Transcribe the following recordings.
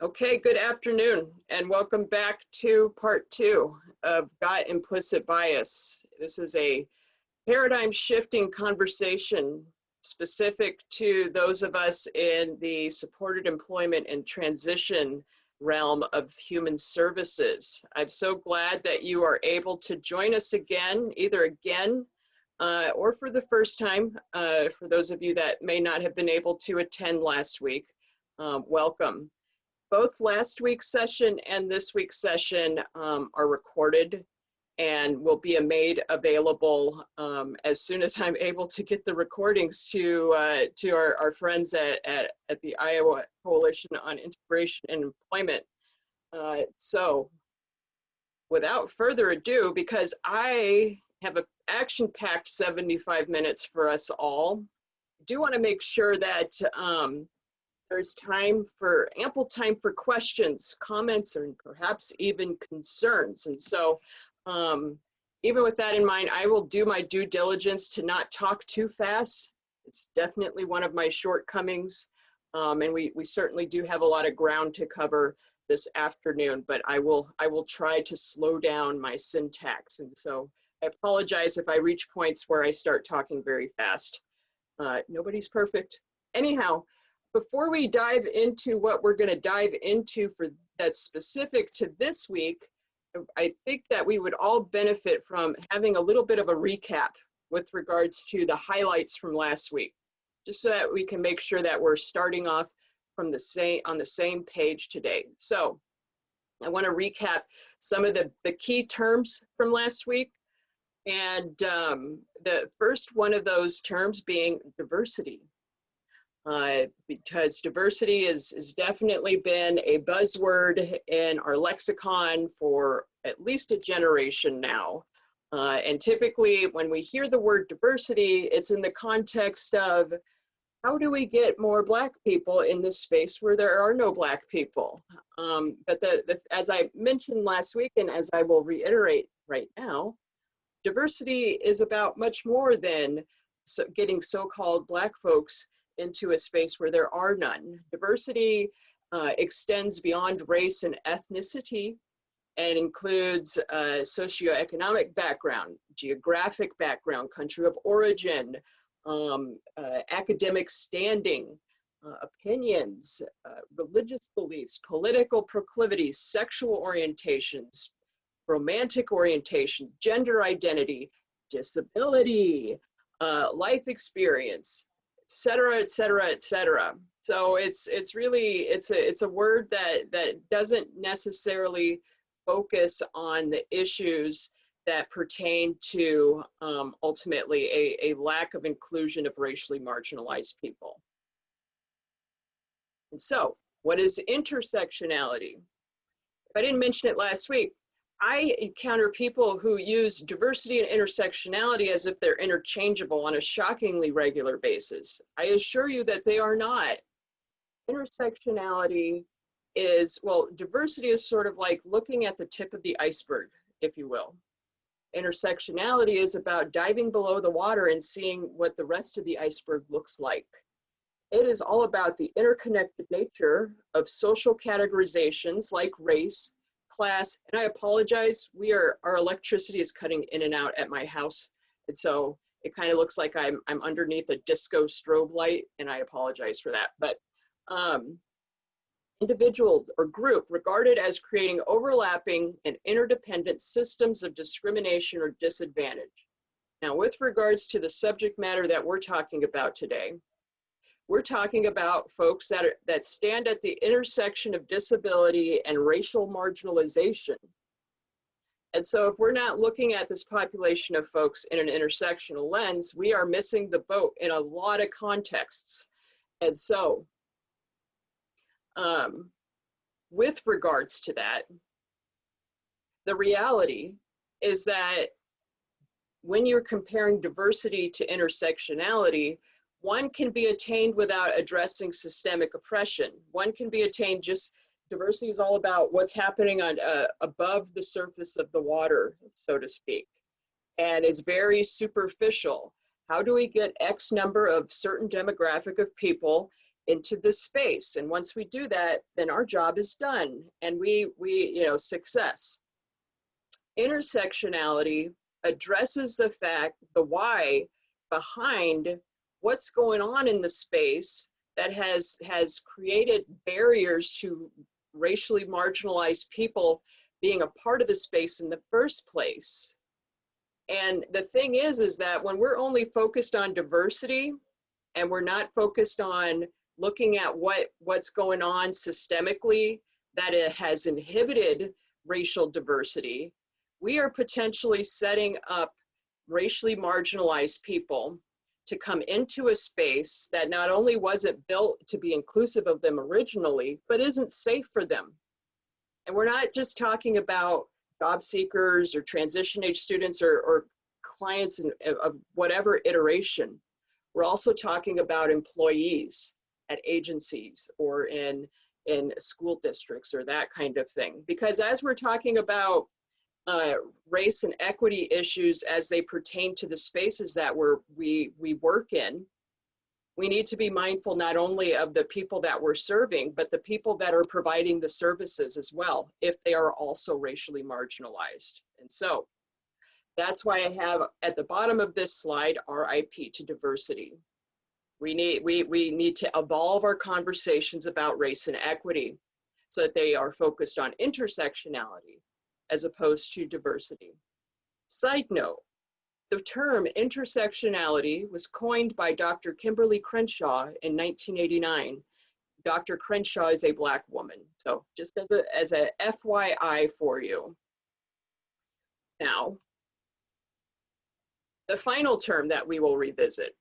Okay, good afternoon and welcome back to part 2 of Got Implicit Bias. This is a paradigm shifting conversation specific to those of us in the supported employment and transition realm of human services. I'm so glad that you are able to join us again, either again or for the first time. For those of you that may not have been able to attend last week, welcome. Both last week's session and this week's session are recorded and will be made available as soon as I'm able to get the recordings to our friends at the Iowa Coalition on Integration and Employment. So without further ado, because I have an action-packed 75 minutes for us all, I do want to make sure that there's ample time for questions, comments, and perhaps even concerns. And so even with that in mind, I will do my due diligence to not talk too fast. It's definitely one of my shortcomings. And we certainly do have a lot of ground to cover this afternoon, but I will try to slow down my syntax. And so I apologize if I reach points where I start talking very fast. Nobody's perfect. Anyhow, before we dive into what we're going to dive into that's specific to this week, I think that we would all benefit from having a little bit of a recap with regards to the highlights from last week, just so that we can make sure that we're starting off from on the same page today. So I want to recap some of the key terms from last week. And the first one of those terms being diversity. Because diversity has definitely been a buzzword in our lexicon for at least a generation now. And typically when we hear the word diversity, it's in the context of how do we get more Black people in this space where there are no Black people? But as I mentioned last week, and as I will reiterate right now, diversity is about much more than getting so-called Black folks into a space where there are none. Diversity extends beyond race and ethnicity and includes socioeconomic background, geographic background, country of origin, academic standing, opinions, religious beliefs, political proclivities, sexual orientations, romantic orientation, gender identity, disability, life experience, et cetera, et cetera, et cetera. So it's a word that doesn't necessarily focus on the issues that pertain to ultimately a lack of inclusion of racially marginalized people. And so, what is intersectionality? If I didn't mention it last week, I encounter people who use diversity and intersectionality as if they're interchangeable on a shockingly regular basis. I assure you that they are not. Intersectionality is, well, diversity is sort of like looking at the tip of the iceberg, if you will. Intersectionality is about diving below the water and seeing what the rest of the iceberg looks like. It is all about the interconnected nature of social categorizations like race, class, and I apologize, our electricity is cutting in and out at my house, and so it kind of looks like I'm underneath a disco strobe light, and I apologize for that. But individuals or group regarded as creating overlapping and interdependent systems of discrimination or disadvantage. Now, with regards to the subject matter that we're talking about today, we're talking about folks that stand at the intersection of disability and racial marginalization. And so if we're not looking at this population of folks in an intersectional lens, we are missing the boat in a lot of contexts. And so with regards to that, the reality is that when you're comparing diversity to intersectionality, one can be attained without addressing systemic oppression. One can be attained diversity is all about what's happening on above the surface of the water, so to speak, and is very superficial. How do we get X number of certain demographic of people into the space. And once we do that, then our job is done and we success. Intersectionality addresses the why behind what's going on in the space that has created barriers to racially marginalized people being a part of the space in the first place. And the thing is that when we're only focused on diversity and we're not focused on looking at what's going on systemically that it has inhibited racial diversity, we are potentially setting up racially marginalized people to come into a space that not only wasn't built to be inclusive of them originally, but isn't safe for them. And we're not just talking about job seekers or transition age students or clients of whatever iteration. We're also talking about employees at agencies or in school districts or that kind of thing. Because as we're talking about race and equity issues as they pertain to the spaces that we work in, we need to be mindful not only of the people that we're serving, but the people that are providing the services as well, if they are also racially marginalized. And so that's why I have at the bottom of this slide, RIP to diversity. We need to evolve our conversations about race and equity so that they are focused on intersectionality as opposed to diversity. Side note, the term intersectionality was coined by Dr. Kimberly Crenshaw in 1989. Dr. Crenshaw is a Black woman. So just as a FYI for you. Now, the final term that we will revisit,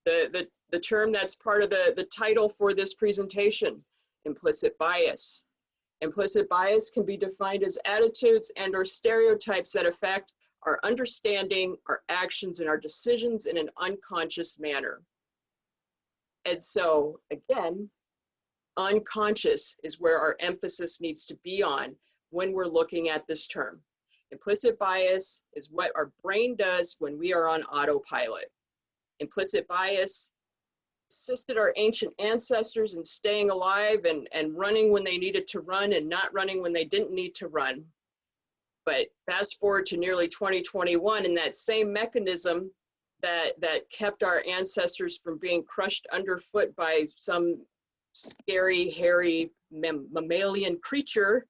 the term that's part of the title for this presentation, implicit bias. Implicit bias can be defined as attitudes and or stereotypes that affect our understanding, our actions, and our decisions in an unconscious manner. And so, again, unconscious is where our emphasis needs to be on when we're looking at this term. Implicit bias is what our brain does when we are on autopilot. Implicit bias assisted our ancient ancestors in staying alive and running when they needed to run and not running when they didn't need to run. But fast forward to nearly 2021, and that same mechanism that kept our ancestors from being crushed underfoot by some scary, hairy mammalian creature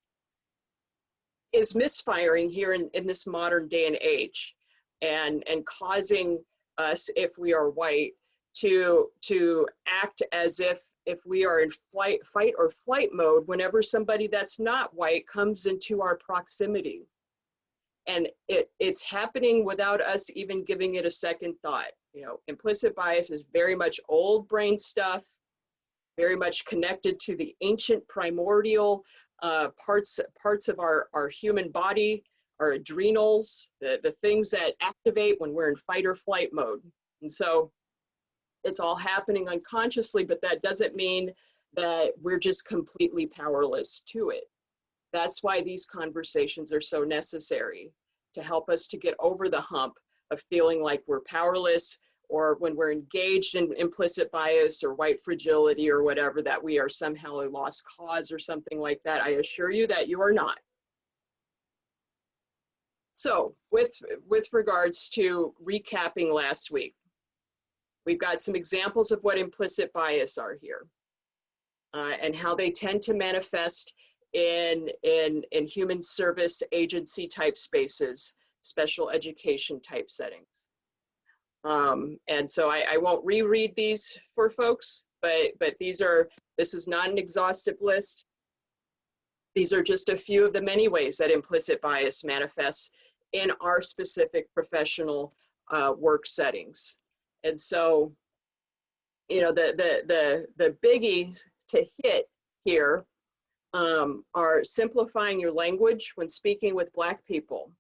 is misfiring here in this modern day and age, and causing us, if we are white, to act as if we are in fight or flight mode whenever somebody that's not white comes into our proximity. And it's happening without us even giving it a second thought. You know, implicit bias is very much old brain stuff, very much connected to the ancient primordial parts of our human body, our adrenals, the things that activate when we're in fight or flight mode. And so it's all happening unconsciously, but that doesn't mean that we're just completely powerless to it. That's why these conversations are so necessary, to help us to get over the hump of feeling like we're powerless, or when we're engaged in implicit bias or white fragility or whatever, that we are somehow a lost cause or something like that. I assure you that you are not. So with regards to recapping last week, we've got some examples of what implicit bias are here and how they tend to manifest in human service agency type spaces, special education type settings. And so I won't reread these for folks, but this is not an exhaustive list. These are just a few of the many ways that implicit bias manifests in our specific professional work settings. And so, you know, the biggies to hit here are simplifying your language when speaking with Black people,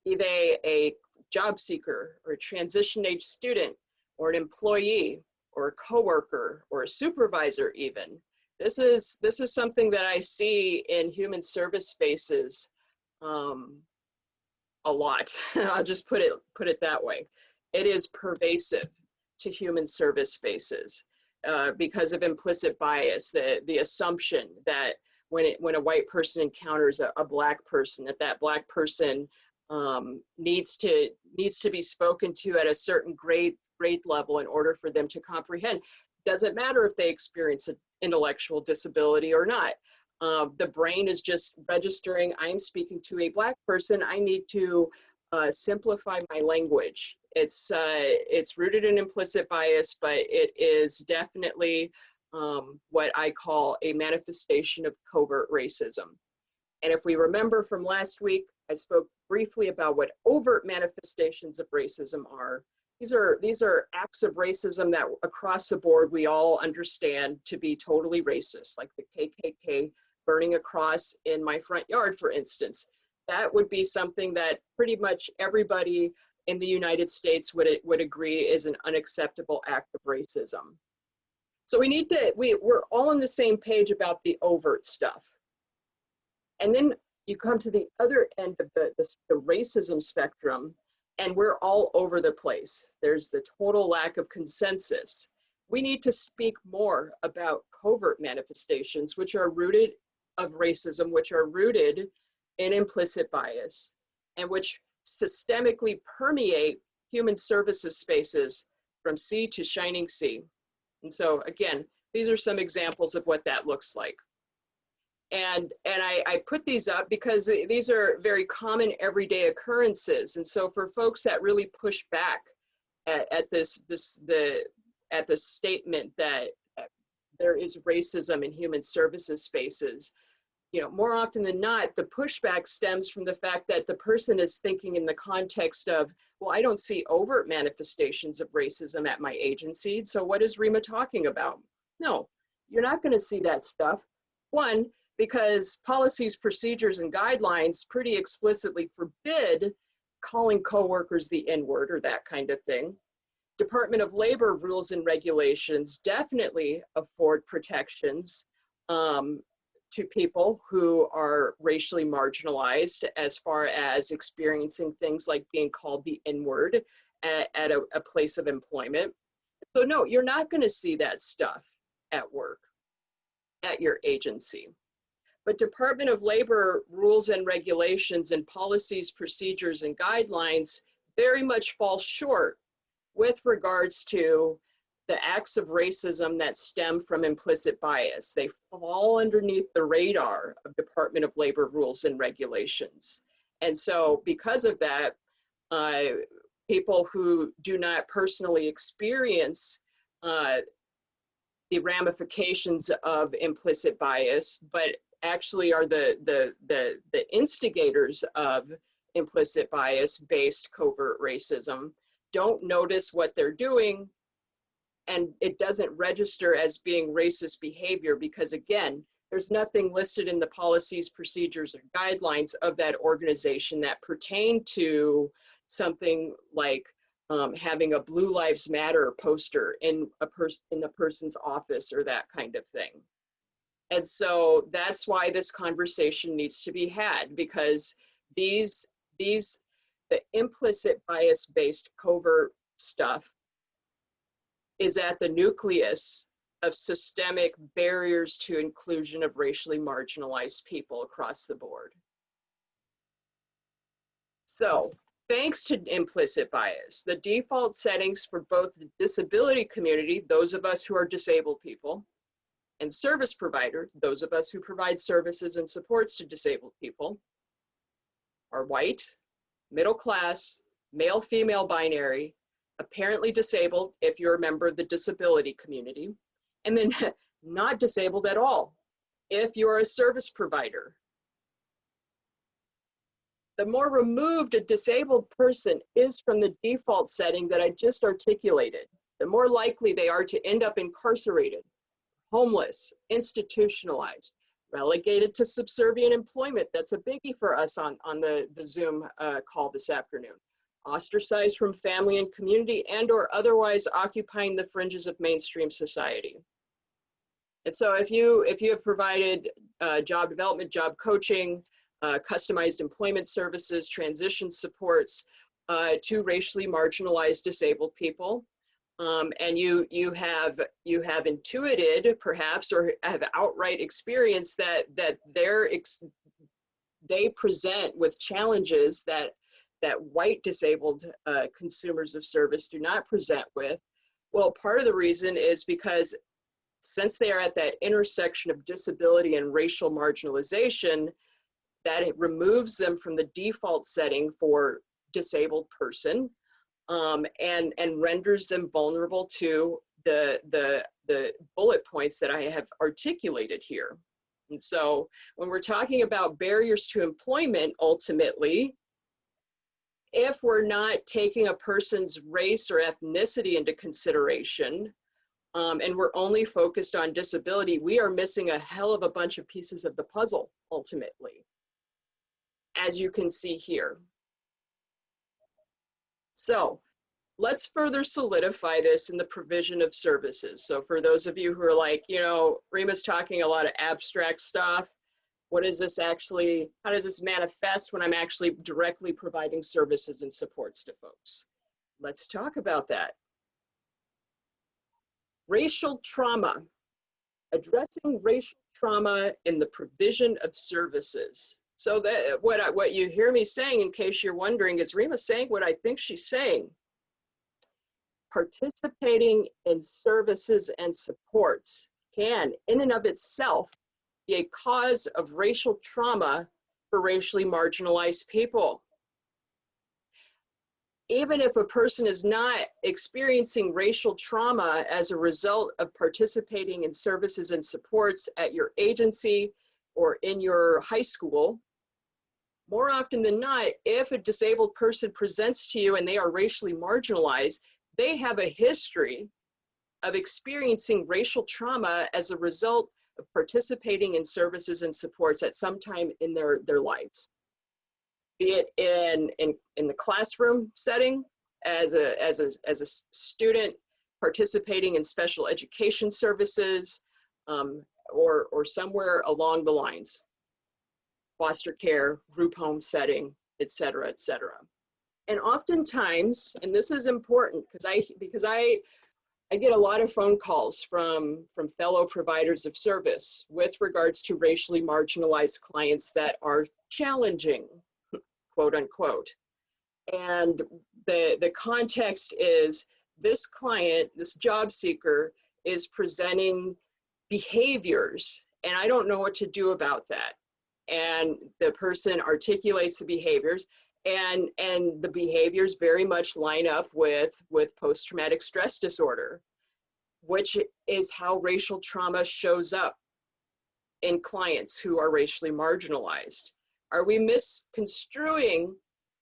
be they a job seeker or a transition age student or an employee or a coworker or a supervisor even. This is something that I see in human service spaces a lot. I'll just put it that way. It is pervasive to human service spaces. because of implicit bias, the assumption that when a white person encounters a black person, that black person needs to be spoken to at a certain grade level in order for them to comprehend. Doesn't matter if they experience an intellectual disability or not. The brain is just registering, I'm speaking to a black person, I need to simplify my language. It's rooted in implicit bias, but it is definitely what I call a manifestation of covert racism. And if we remember from last week, I spoke briefly about what overt manifestations of racism are. These are acts of racism that across the board we all understand to be totally racist, like the KKK burning a cross in my front yard, for instance. That would be something that pretty much everybody in the United States would agree is an unacceptable act of racism. So we're all on the same page about the overt stuff. And then you come to the other end of the racism spectrum, and we're all over the place. There's the total lack of consensus. We need to speak more about covert manifestations, which are rooted of racism, which are rooted in implicit bias, and which systemically permeate human services spaces from sea to shining sea. And so again, these are some examples of what that looks like. And I put these up because these are very common everyday occurrences. And so for folks that really push back at the statement that there is racism in human services spaces, you know, more often than not, the pushback stems from the fact that the person is thinking in the context of, well, I don't see overt manifestations of racism at my agency, so what is Rima talking about? No, you're not going to see that stuff. One, because policies, procedures, and guidelines pretty explicitly forbid calling coworkers the N-word or that kind of thing. Department of Labor rules and regulations definitely afford protections to people who are racially marginalized as far as experiencing things like being called the N-word at a place of employment. So no, you're not going to see that stuff at work, at your agency. But Department of Labor rules and regulations and policies, procedures, and guidelines very much fall short with regards to the acts of racism that stem from implicit bias. They fall underneath the radar of Department of Labor rules and regulations. And so because of that, people who do not personally experience the ramifications of implicit bias, but actually are the instigators of implicit bias-based covert racism, don't notice what they're doing, and it doesn't register as being racist behavior because, again, there's nothing listed in the policies, procedures, or guidelines of that organization that pertain to something like having a Blue Lives Matter poster in the person's office or that kind of thing. And so that's why this conversation needs to be had, because the implicit bias-based covert stuff is at the nucleus of systemic barriers to inclusion of racially marginalized people across the board. So, thanks to implicit bias, the default settings for both the disability community, those of us who are disabled people, and service provider, those of us who provide services and supports to disabled people, are white, middle class, male, female binary, apparently disabled if you're a member of the disability community, and then not disabled at all if you're a service provider. The more removed a disabled person is from the default setting that I just articulated, the more likely they are to end up incarcerated, homeless, institutionalized, relegated to subservient employment. That's a biggie for us on the Zoom call this afternoon. Ostracized from family and community, and or otherwise occupying the fringes of mainstream society. And so if you have provided job development, job coaching, customized employment services, transition supports to racially marginalized disabled people, and you have intuited perhaps or have outright experienced that they present with challenges that white disabled consumers of service do not present with. Well, part of the reason is because since they are at that intersection of disability and racial marginalization, that it removes them from the default setting for disabled person, and renders them vulnerable to the bullet points that I have articulated here. And so when we're talking about barriers to employment, ultimately, if we're not taking a person's race or ethnicity into consideration, and we're only focused on disability, we are missing a hell of a bunch of pieces of the puzzle, ultimately, as you can see here. So let's further solidify this in the provision of services. So for those of you who are like, you know, Rima's talking a lot of abstract stuff, what is this actually, how does this manifest when I'm actually directly providing services and supports to folks? Let's talk about that. Racial trauma, addressing racial trauma in the provision of services. So that what you hear me saying, in case you're wondering, is Rima saying what I think she's saying. Participating in services and supports can, in and of itself, be a cause of racial trauma for racially marginalized people. Even if a person is not experiencing racial trauma as a result of participating in services and supports at your agency or in your high school, more often than not, if a disabled person presents to you and they are racially marginalized, they have a history of experiencing racial trauma as a result of participating in services and supports at some time in their lives. Be it in the classroom setting, as a student participating in special education services, or somewhere along the lines, foster care, group home setting, et cetera, et cetera. And oftentimes, and this is important because I get a lot of phone calls from fellow providers of service with regards to racially marginalized clients that are challenging, quote unquote. And the context is this client, this job seeker, is presenting behaviors, and I don't know what to do about that. And the person articulates the behaviors, and the behaviors very much line up with post-traumatic stress disorder, which is how racial trauma shows up in clients who are racially marginalized. Are we misconstruing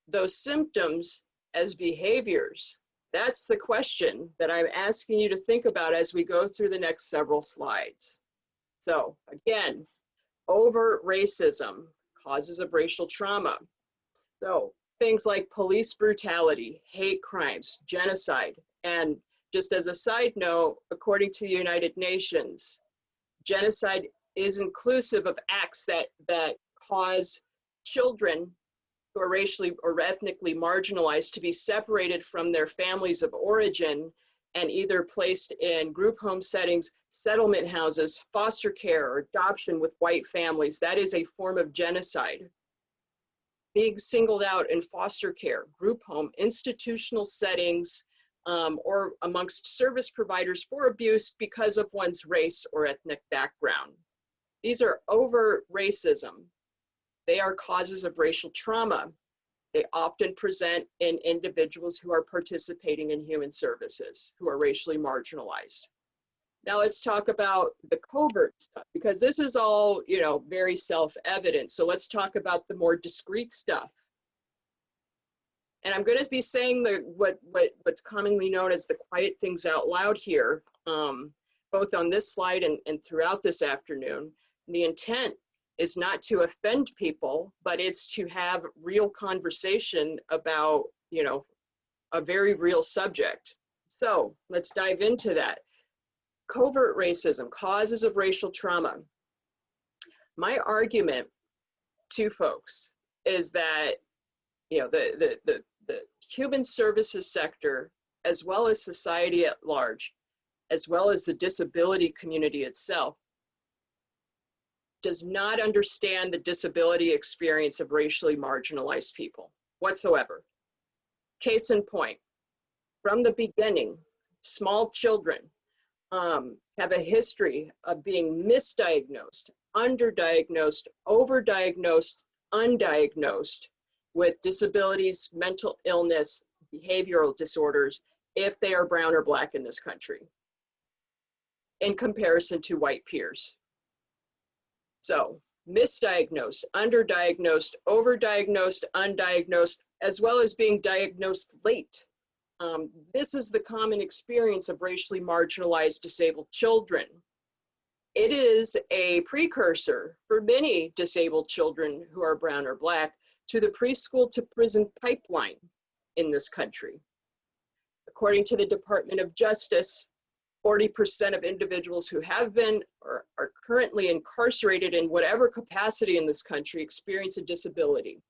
those symptoms as behaviors? That's the question that I'm asking you to think about as we go through the next several slides. So again, overt racism, causes of racial trauma. So things like police brutality, hate crimes, genocide, and just as a side note, according to the United Nations, genocide is inclusive of acts that cause children who are racially or ethnically marginalized to be separated from their families of origin and either placed in group home settings, settlement houses, foster care, or adoption with white families. That is a form of genocide. Being singled out in foster care, group home, institutional settings, or amongst service providers for abuse because of one's race or ethnic background. These are overt racism. They are causes of racial trauma. They often present in individuals who are participating in human services, who are racially marginalized. Now let's talk about the covert stuff, because this is all, you know, very self-evident. So let's talk about the more discreet stuff. And I'm going to be saying what's commonly known as the quiet things out loud here, both on this slide and throughout this afternoon. The intent is not to offend people, but it's to have real conversation about, you know, a very real subject. So let's dive into that. Covert racism, causes of racial trauma. My argument to folks is that, you know, the human services sector as well as society at large, as well as the disability community itself, does not understand the disability experience of racially marginalized people whatsoever. Case in point, from the beginning, small children have a history of being misdiagnosed, underdiagnosed, overdiagnosed, undiagnosed with disabilities, mental illness, behavioral disorders, if they are brown or black in this country, in comparison to white peers. So, misdiagnosed, underdiagnosed, overdiagnosed, undiagnosed, as well as being diagnosed late. This is the common experience of racially marginalized disabled children. It is a precursor for many disabled children who are brown or black to the preschool to prison pipeline in this country. According to the Department of Justice, 40% of individuals who have been or are currently incarcerated in whatever capacity in this country experience a disability.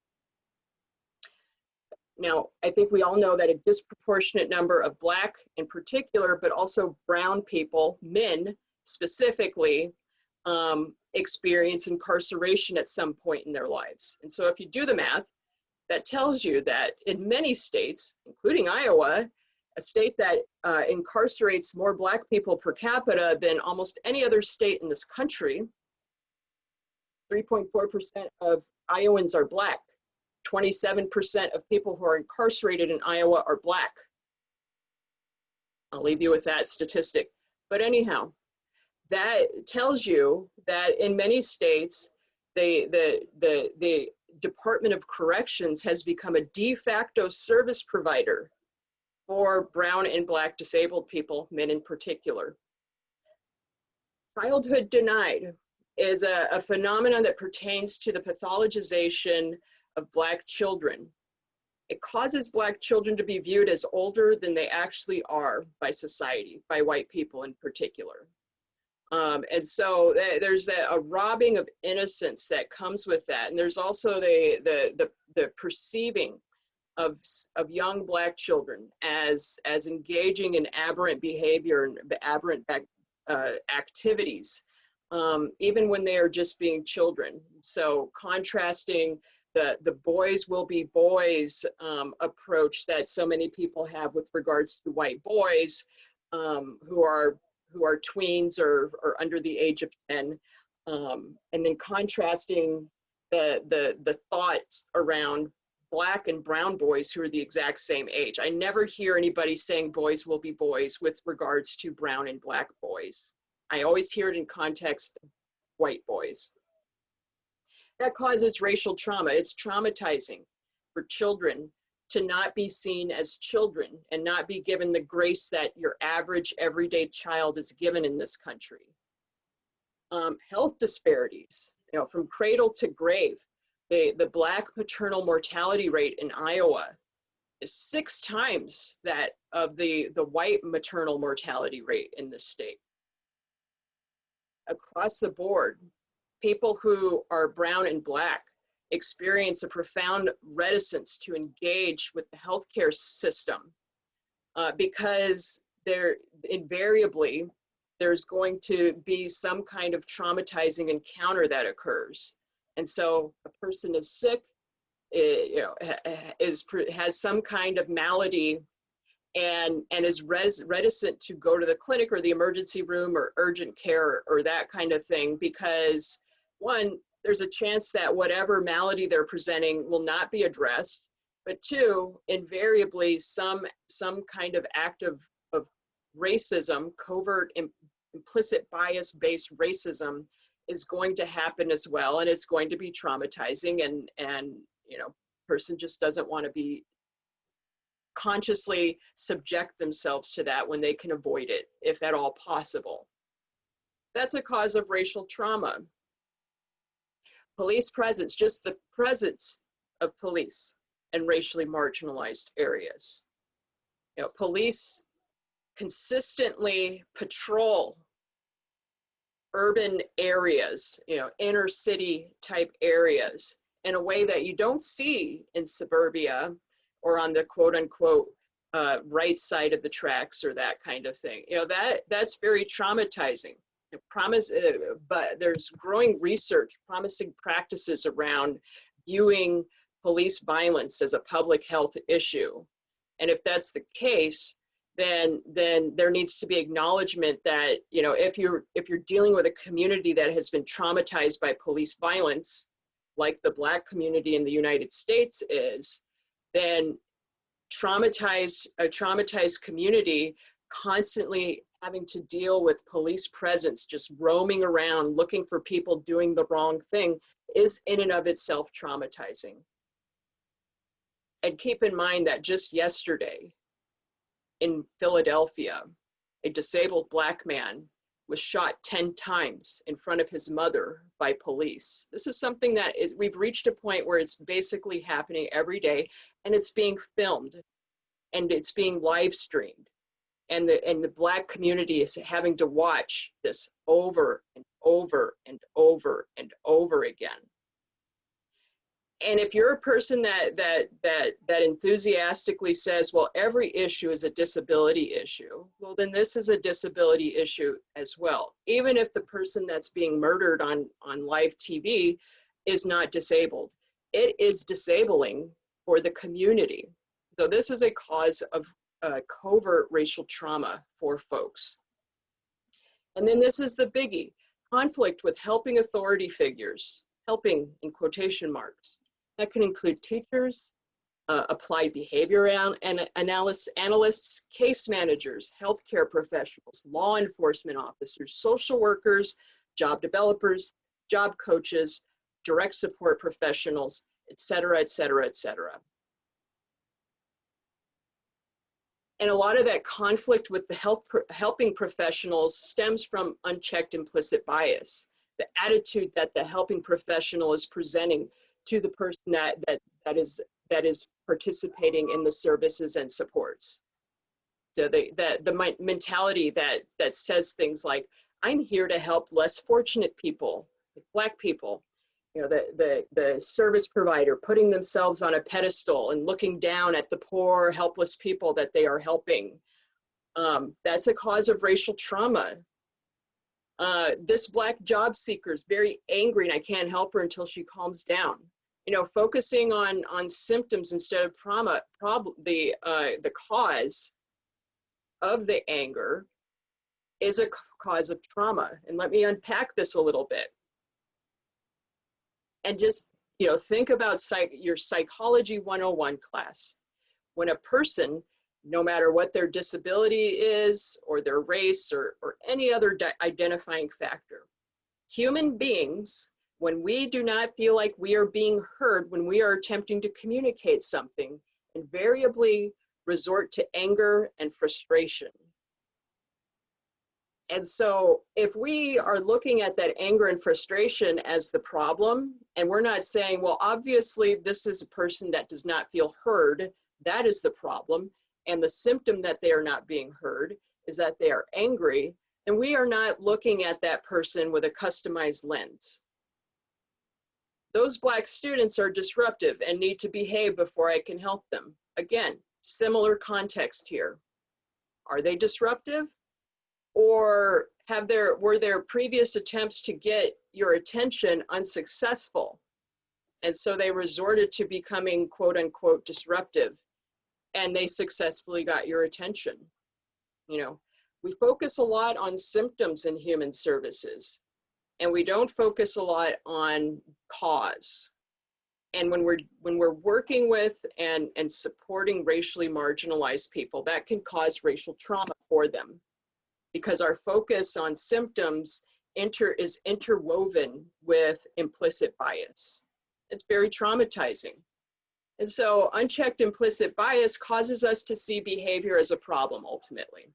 Now, I think we all know that a disproportionate number of black in particular, but also brown people, men specifically, experience incarceration at some point in their lives. And so if you do the math, that tells you that in many states, including Iowa, a state that incarcerates more black people per capita than almost any other state in this country, 3.4% of Iowans are black. 27% of people who are incarcerated in Iowa are black. I'll leave you with that statistic. But anyhow, that tells you that in many states, the Department of Corrections has become a de facto service provider for brown and black disabled people, men in particular. Childhood denied is a phenomenon that pertains to the pathologization of black children. It causes black children to be viewed as older than they actually are by society, by white people in particular. And so there's a robbing of innocence that comes with that. And there's also the perceiving of young black children as engaging in aberrant behavior and aberrant activities, even when they are just being children. So contrasting the boys will be boys approach that so many people have with regards to white boys who are tweens or under the age of 10, and then contrasting the thoughts around black and brown boys who are the exact same age. I never hear anybody saying boys will be boys with regards to brown and black boys. I always hear it in context of white boys. That causes racial trauma. It's traumatizing for children to not be seen as children and not be given the grace that your average everyday child is given in this country. Health disparities, from cradle to grave. The black maternal mortality rate in Iowa is 6 times that of the white maternal mortality rate in this state. Across the board, people who are brown and black experience a profound reticence to engage with the healthcare system because invariably there's going to be some kind of traumatizing encounter that occurs. And so a person is sick, has some kind of malady and is reticent to go to the clinic or the emergency room or urgent care or that kind of thing because, one, there's a chance that whatever malady they're presenting will not be addressed, but 2, invariably some kind of act of racism, covert, implicit bias-based racism is going to happen as well, and it's going to be traumatizing, and person just doesn't want to be consciously subject themselves to that when they can avoid it, if at all possible. That's a cause of racial trauma. Police presence, just the presence of police in racially marginalized areas. Police consistently patrol urban areas, inner city type areas in a way that you don't see in suburbia or on the quote unquote right side of the tracks or that kind of thing. You know, that's very traumatizing. But there's growing research, promising practices around viewing police violence as a public health issue. And if that's the case, then there needs to be acknowledgement that, you know, if you're dealing with a community that has been traumatized by police violence, like the Black community in the United States is, then a traumatized community constantly having to deal with police presence, just roaming around looking for people doing the wrong thing, is in and of itself traumatizing. And keep in mind that just yesterday in Philadelphia, a disabled Black man was shot 10 times in front of his mother by police. This is something that we've reached a point where it's basically happening every day, and it's being filmed and it's being live streamed. And the Black community is having to watch this over and over and over and over again. And if you're a person that enthusiastically says, well, every issue is a disability issue, well, then this is a disability issue as well. Even if the person that's being murdered on live TV is not disabled, it is disabling for the community. So this is a cause of covert racial trauma for folks. And then this is the biggie: conflict with helping authority figures, helping in quotation marks. That can include teachers, applied behavior analysts, case managers, healthcare professionals, law enforcement officers, social workers, job developers, job coaches, direct support professionals, et cetera, et cetera, et cetera. And a lot of that conflict with the helping professionals stems from unchecked implicit bias, the attitude that the helping professional is presenting to the person that is participating in the services and supports. So the mentality that says things like, I'm here to help less fortunate people, like Black people. You know, the service provider putting themselves on a pedestal and looking down at the poor, helpless people that they are helping. That's a cause of racial trauma. This Black job seeker is very angry and I can't help her until she calms down. You know, focusing on symptoms instead of the cause of the anger is a cause of trauma. And let me unpack this a little bit. And just, you know, think about your Psychology 101 class. When a person, no matter what their disability is or their race or any other identifying factor, human beings, when we do not feel like we are being heard, when we are attempting to communicate something, invariably resort to anger and frustration. And so if we are looking at that anger and frustration as the problem, and we're not saying, well, obviously this is a person that does not feel heard, that is the problem, and the symptom that they are not being heard is that they are angry, then we are not looking at that person with a customized lens. Those Black students are disruptive and need to behave before I can help them. Again, similar context here. Are they disruptive? Or were their previous attempts to get your attention unsuccessful? And so they resorted to becoming quote unquote disruptive, and they successfully got your attention. You know, we focus a lot on symptoms in human services, and we don't focus a lot on cause. And when we're working with and supporting racially marginalized people, that can cause racial trauma for them, because our focus on symptoms is interwoven with implicit bias. It's very traumatizing. And so unchecked implicit bias causes us to see behavior as a problem ultimately,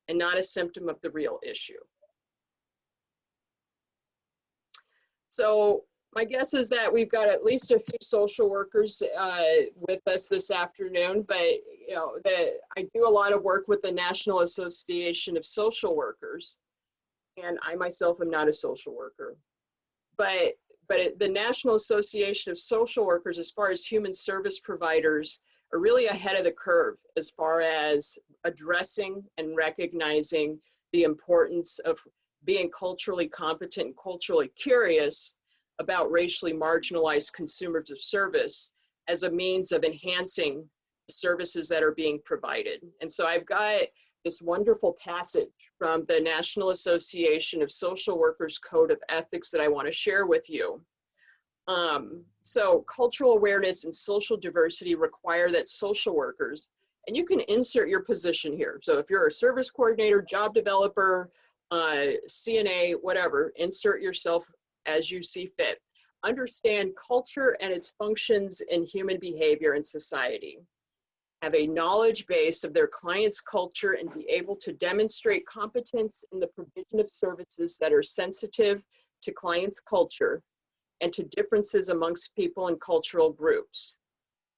and not a symptom of the real issue. So my guess is that we've got at least a few social workers with us this afternoon, but you know, I do a lot of work with the National Association of Social Workers, and I myself am not a social worker. But the National Association of Social Workers, as far as human service providers, are really ahead of the curve as far as addressing and recognizing the importance of being culturally competent and culturally curious about racially marginalized consumers of service as a means of enhancing the services that are being provided. And so I've got this wonderful passage from the National Association of Social Workers Code of Ethics that I want to share with you. So cultural awareness and social diversity require that social workers, and you can insert your position here. So if you're a service coordinator, job developer, CNA, whatever, insert yourself as you see fit. Understand culture and its functions in human behavior and society. Have a knowledge base of their client's culture and be able to demonstrate competence in the provision of services that are sensitive to client's culture and to differences amongst people and cultural groups.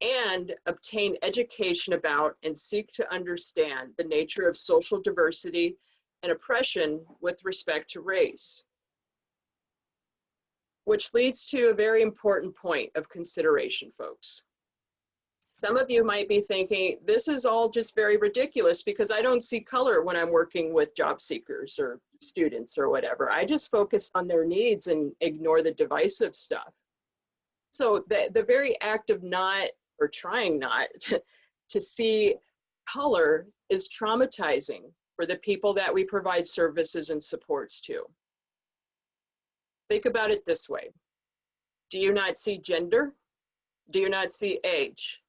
And obtain education about and seek to understand the nature of social diversity and oppression with respect to race. Which leads to a very important point of consideration, folks. Some of you might be thinking, this is all just very ridiculous because I don't see color when I'm working with job seekers or students or whatever. I just focus on their needs and ignore the divisive stuff. So the very act of not, or trying not, to see color is traumatizing for the people that we provide services and supports to. Think about it this way. Do you not see gender? Do you not see age?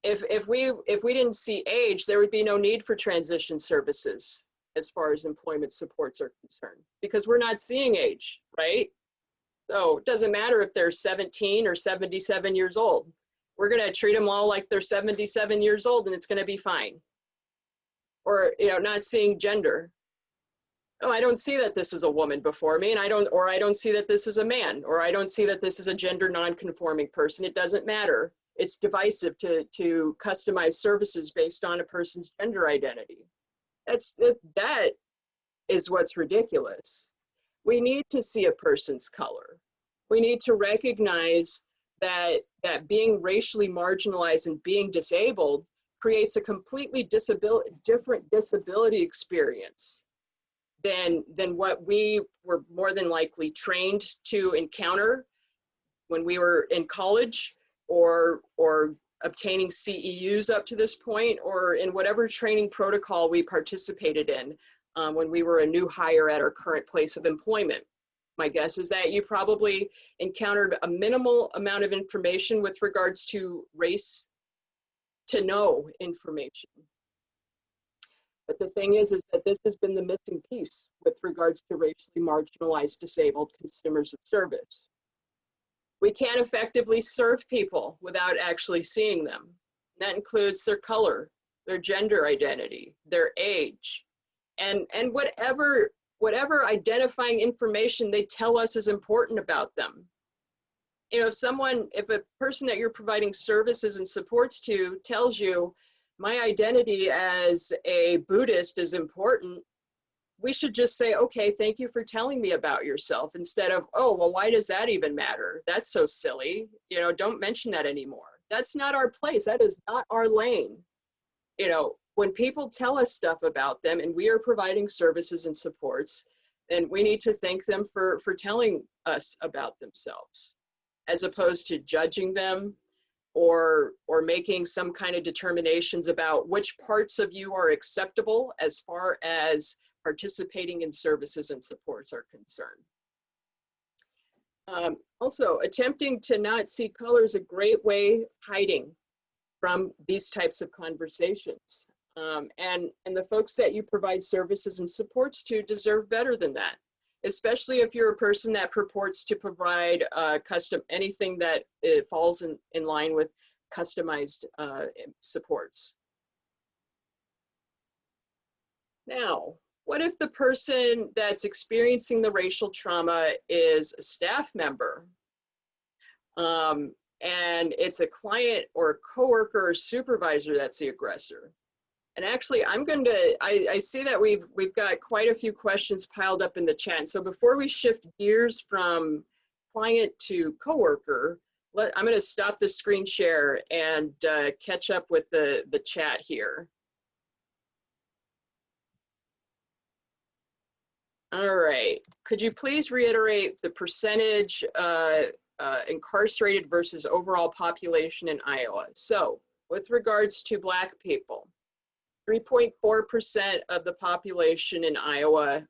If we didn't see age, there would be no need for transition services as far as employment supports are concerned, because we're not seeing age, right? So it doesn't matter if they're 17 or 77 years old. We're gonna treat them all like they're 77 years old and it's gonna be fine. Or, you know, not seeing gender. Oh, I don't see that this is a woman before me, and I don't see that this is a man, or I don't see that this is a gender non-conforming person. It doesn't matter. It's divisive to customize services based on a person's gender identity. That is what's ridiculous. We need to see a person's color. We need to recognize that being racially marginalized and being disabled creates a completely different disability experience than what we were more than likely trained to encounter when we were in college, or obtaining CEUs up to this point, or in whatever training protocol we participated in when we were a new hire at our current place of employment. My guess is that you probably encountered a minimal amount of information with regards to race to know information. But the thing is that this has been the missing piece with regards to racially marginalized disabled consumers of service. We can't effectively serve people without actually seeing them. That includes their color, their gender identity, their age, and whatever identifying information they tell us is important about them. You know, if a person that you're providing services and supports to tells you, my identity as a Buddhist is important, we should just say, okay, thank you for telling me about yourself, instead of, oh, well, why does that even matter? That's so silly. You know, don't mention that anymore. That's not our place. That is not our lane. You know, when people tell us stuff about them and we are providing services and supports, then we need to thank them for telling us about themselves, as opposed to judging them or making some kind of determinations about which parts of you are acceptable as far as participating in services and supports are concerned. Also, attempting to not see color is a great way of hiding from these types of conversations. And the folks that you provide services and supports to deserve better than that, especially if you're a person that purports to provide anything that falls in line with customized supports. Now, what if the person that's experiencing the racial trauma is a staff member, and it's a client or a coworker or supervisor that's the aggressor? And actually, I see that we've got quite a few questions piled up in the chat. So before we shift gears from client to coworker, I'm going to stop the screen share and catch up with the chat here. All right. Could you please reiterate the percentage incarcerated versus overall population in Iowa? So with regards to Black people, 3.4% of the population in Iowa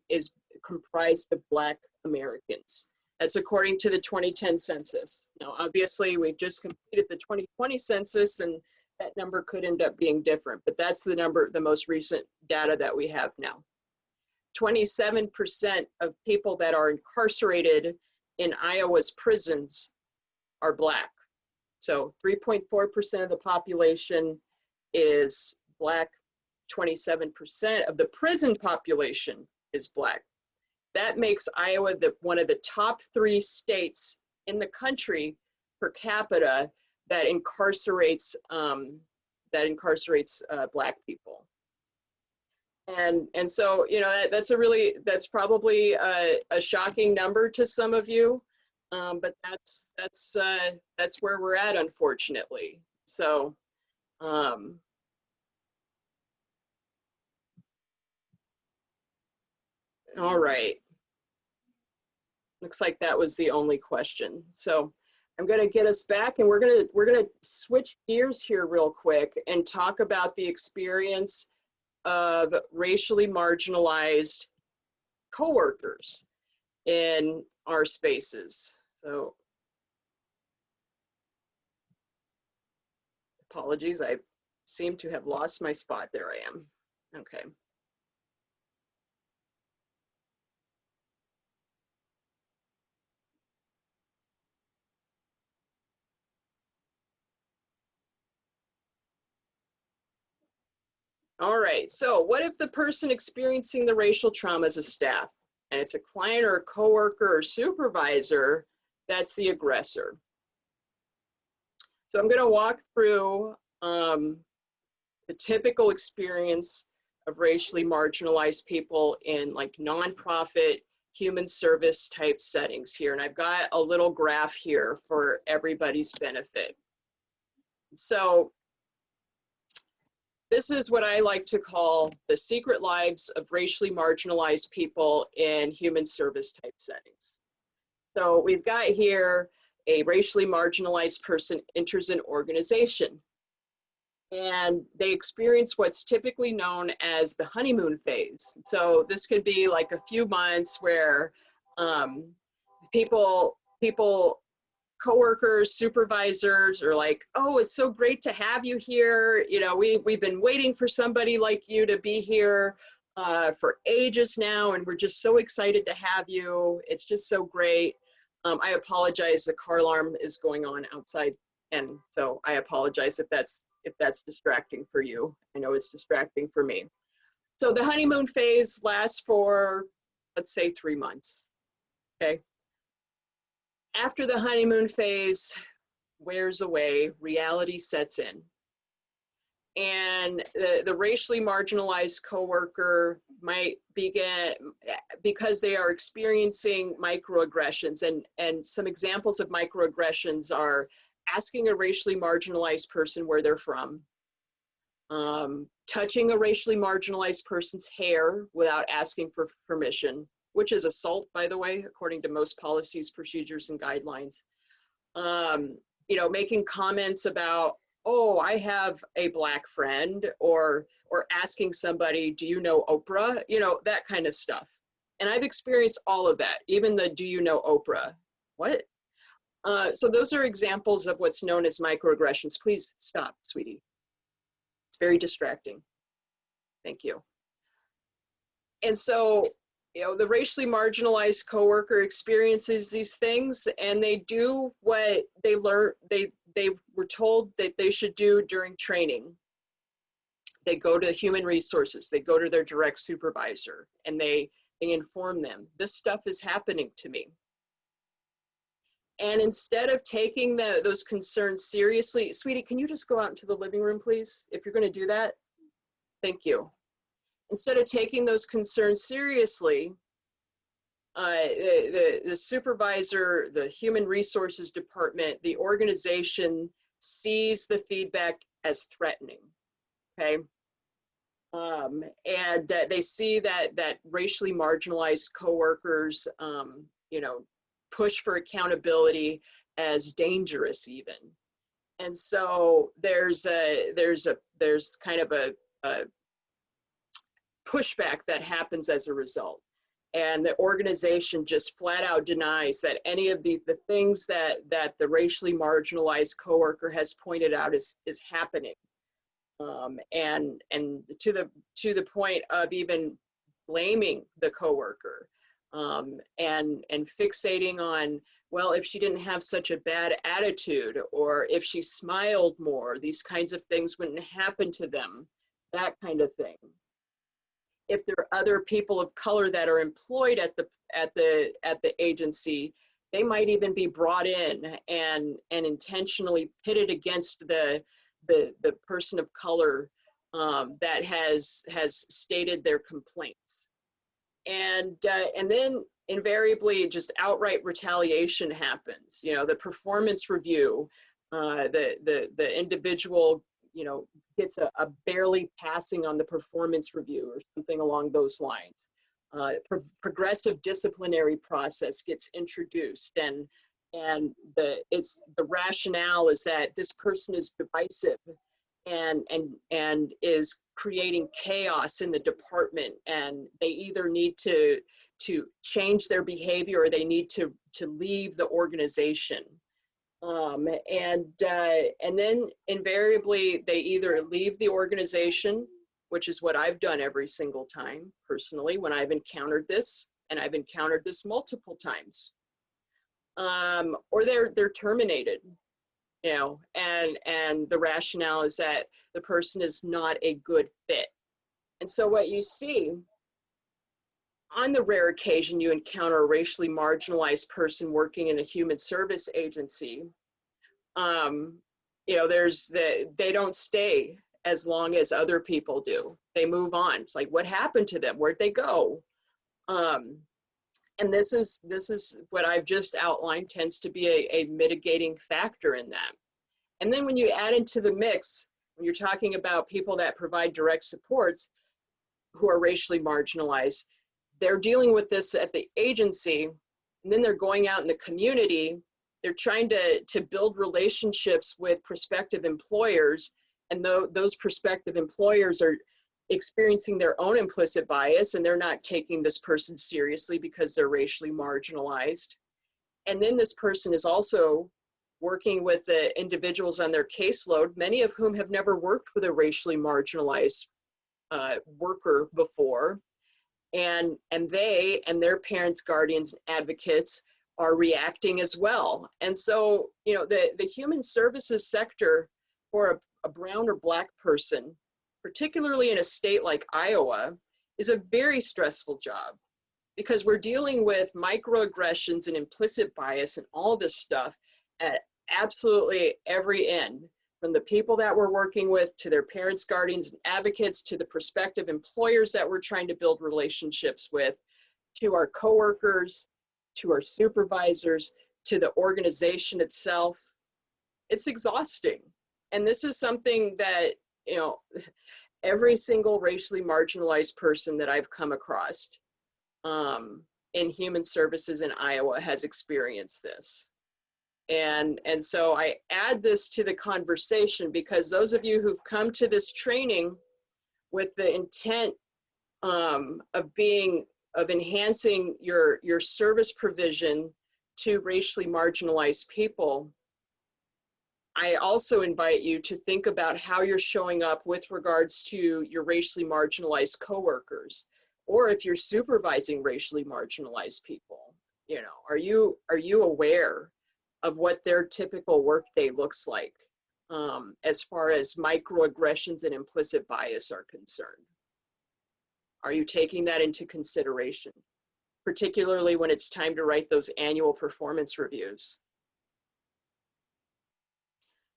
is comprised of Black Americans. That's according to the 2010 census. Now, obviously, we've just completed the 2020 census, and that number could end up being different, but that's the number, the most recent data that we have now. 27% of people that are incarcerated in Iowa's prisons are Black. So 3.4% of the population is Black, 27% of the prison population is Black. That makes Iowa one of the top 3 states in the country per capita that incarcerates Black people. And so, you know, that's probably a shocking number to some of you, but that's where we're at, unfortunately. So, all right. Looks like that was the only question. So I'm going to get us back, and we're going to switch gears here real quick and talk about the experience of racially marginalized coworkers in our spaces. So apologies, I seem to have lost my spot. There I am. Okay. All right, so what if the person experiencing the racial trauma is a staff, and it's a client or a coworker or supervisor that's the aggressor? So I'm going to walk through the typical experience of racially marginalized people in like nonprofit, human service type settings here. And I've got a little graph here for everybody's benefit. So this is what I like to call the secret lives of racially marginalized people in human service type settings. So we've got here a racially marginalized person enters an organization, and they experience what's typically known as the honeymoon phase. So this could be like a few months where coworkers, supervisors are like, oh, it's so great to have you here. You know, we've been waiting for somebody like you to be here for ages now, and we're just so excited to have you. It's just so great. I apologize, the car alarm is going on outside, and so I apologize if that's distracting for you. I know it's distracting for me. So the honeymoon phase lasts for, let's say, 3 months, okay? After the honeymoon phase wears away, reality sets in. And the racially marginalized coworker might begin, because they are experiencing microaggressions, and some examples of microaggressions are asking a racially marginalized person where they're from, touching a racially marginalized person's hair without asking for permission, which is assault, by the way, according to most policies, procedures, and guidelines. You know, making comments about, oh, I have a Black friend, or asking somebody, do you know Oprah? You know, that kind of stuff. And I've experienced all of that, even the do you know Oprah? What? So those are examples of what's known as microaggressions. Please stop, sweetie. It's very distracting. Thank you. And so, you know, the racially marginalized coworker experiences these things, and they do what they learned, they were told that they should do during training. They go to human resources, they go to their direct supervisor, and they inform them, this stuff is happening to me. And instead of taking those concerns seriously, sweetie, can you just go out into the living room, please, if you're going to do that? Thank you. Instead of taking those concerns seriously, The supervisor, the human resources department, the organization sees the feedback as threatening, okay? And they see that racially marginalized coworkers, you know, push for accountability as dangerous even. And so there's kind of a pushback that happens as a result. And the organization just flat out denies that any of the things that the racially marginalized coworker has pointed out is happening. And to the point of even blaming the coworker, and fixating on, well, if she didn't have such a bad attitude, or if she smiled more, these kinds of things wouldn't happen to them, that kind of thing. If there are other people of color that are employed at the agency, they might even be brought in and intentionally pitted against the person of color that has stated their complaints. And then invariably just outright retaliation happens. You know, the performance review, the individual, you know, gets a barely passing on the performance review or something along those lines. Progressive disciplinary process gets introduced, and the rationale is that this person is divisive and is creating chaos in the department, and they either need to change their behavior or they need to leave the organization. And then invariably they either leave the organization, which is what I've done every single time personally when I've encountered this, and I've encountered this multiple times, or they're terminated. You know, and the rationale is that the person is not a good fit. And so what you see, on the rare occasion you encounter a racially marginalized person working in a human service agency, you know, they don't stay as long as other people do. They move on. It's like, what happened to them? Where'd they go? And this is what I've just outlined tends to be a mitigating factor in that. And then when you add into the mix, when you're talking about people that provide direct supports who are racially marginalized, they're dealing with this at the agency, and then they're going out in the community. They're trying to build relationships with prospective employers, and those prospective employers are experiencing their own implicit bias, and they're not taking this person seriously because they're racially marginalized. And then this person is also working with the individuals on their caseload, many of whom have never worked with a racially marginalized worker before. And they and their parents, guardians, advocates are reacting as well. And so, you know, the human services sector for a brown or black person, particularly in a state like Iowa, is a very stressful job, because we're dealing with microaggressions and implicit bias and all this stuff at absolutely every end, from the people that we're working with to their parents, guardians, and advocates, to the prospective employers that we're trying to build relationships with, to our coworkers, to our supervisors, to the organization itself. It's exhausting. And this is something that, you know, every single racially marginalized person that I've come across in human services in Iowa has experienced this. And so I add this to the conversation because those of you who've come to this training with the intent of enhancing your service provision to racially marginalized people, I also invite you to think about how you're showing up with regards to your racially marginalized coworkers, or if you're supervising racially marginalized people. You know, are you aware of what their typical workday looks like as far as microaggressions and implicit bias are concerned? Are you taking that into consideration, particularly when it's time to write those annual performance reviews?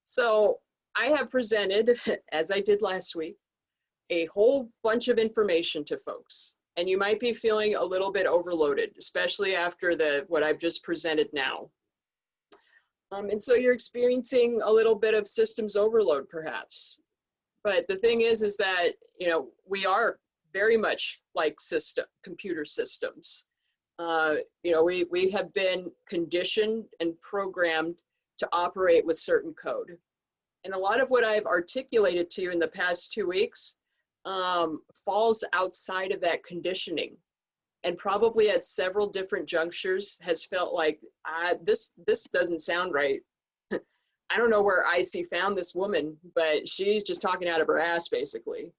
So I have presented, as I did last week, a whole bunch of information to folks. and you might be feeling a little bit overloaded, especially after what I've just presented now. And so you're experiencing a little bit of systems overload, perhaps. But the thing is that, you know, we are very much like computer systems. You know, we have been conditioned and programmed to operate with certain code. And a lot of what I've articulated to you in the past 2 weeks falls outside of that conditioning, and probably at several different junctures has felt like, this doesn't sound right. I don't know where IC found this woman, but she's just talking out of her ass, basically.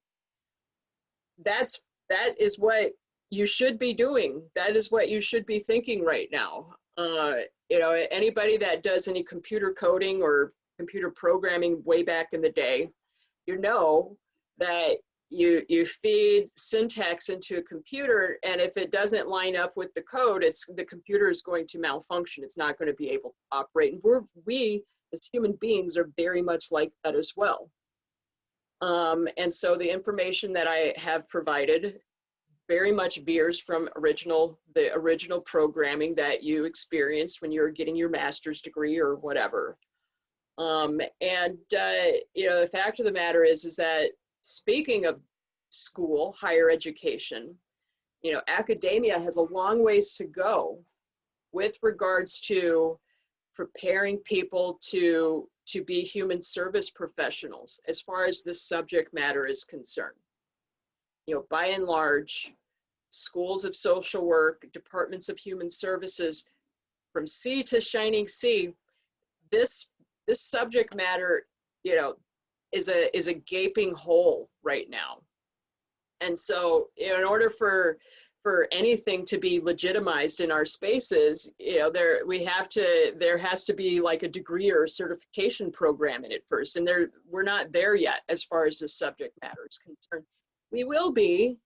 That is what you should be doing. That is what you should be thinking right now. You know, anybody that does any computer coding or computer programming way back in the day, you know that you feed syntax into a computer, and if it doesn't line up with the code, the computer is going to malfunction. It's not going to be able to operate. And we as human beings are very much like that as well. And so the information that I have provided very much veers from the original programming that you experienced when you were getting your master's degree or whatever. You know, the fact of the matter is that speaking of school, higher education, you know, academia has a long ways to go with regards to preparing people to be human service professionals as far as this subject matter is concerned. You know, by and large, schools of social work, departments of human services, from sea to shining sea, this subject matter, you know, is a gaping hole right now. And so, you know, in order for anything to be legitimized in our spaces, you know, there has to be like a degree or a certification program in it first. And we're not there yet as far as the subject matter is concerned. We will be.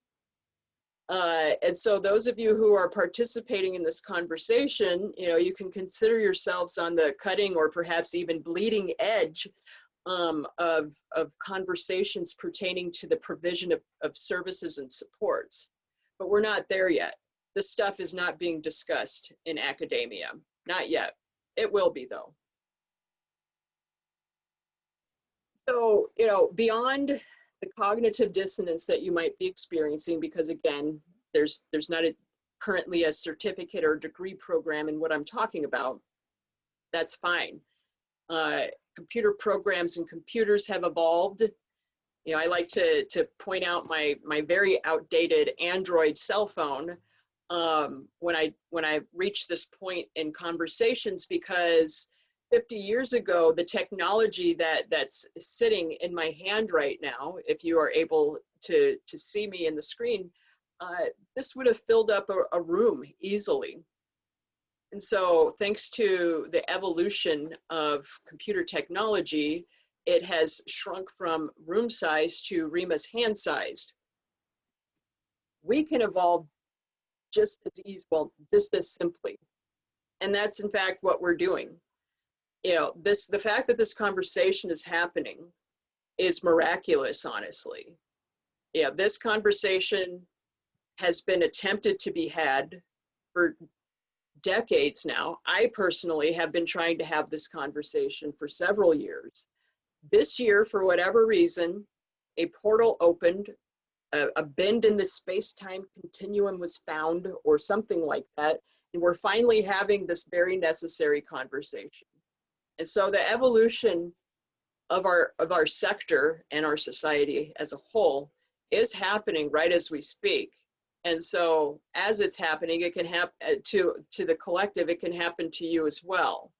And so those of you who are participating in this conversation, you know, you can consider yourselves on the cutting or perhaps even bleeding edge of conversations pertaining to the provision of services and supports. But we're not there yet. This stuff is not being discussed in academia. Not yet. It will be, though. So, you know, beyond the cognitive dissonance that you might be experiencing, because again, there's not currently a certificate or degree program in what I'm talking about, that's fine. Computer programs and computers have evolved. You know, I like to point out my very outdated Android cell phone when I reach this point in conversations, because 50 years ago, the technology that's sitting in my hand right now, if you are able to see me in the screen, this would have filled up a room easily. And so thanks to the evolution of computer technology, it has shrunk from room size to Rima's hand sized. We can evolve just as easy, well, just as simply. And that's in fact what we're doing. You know, the fact that this conversation is happening is miraculous, honestly. Yeah, this conversation has been attempted to be had for decades now. I personally have been trying to have this conversation for several years. This year, for whatever reason, a portal opened, a bend in the space-time continuum was found, or something like that, and we're finally having this very necessary conversation. And so the evolution of our sector and our society as a whole is happening right as we speak. And so as it's happening, it can happen to the collective, it can happen to you as well.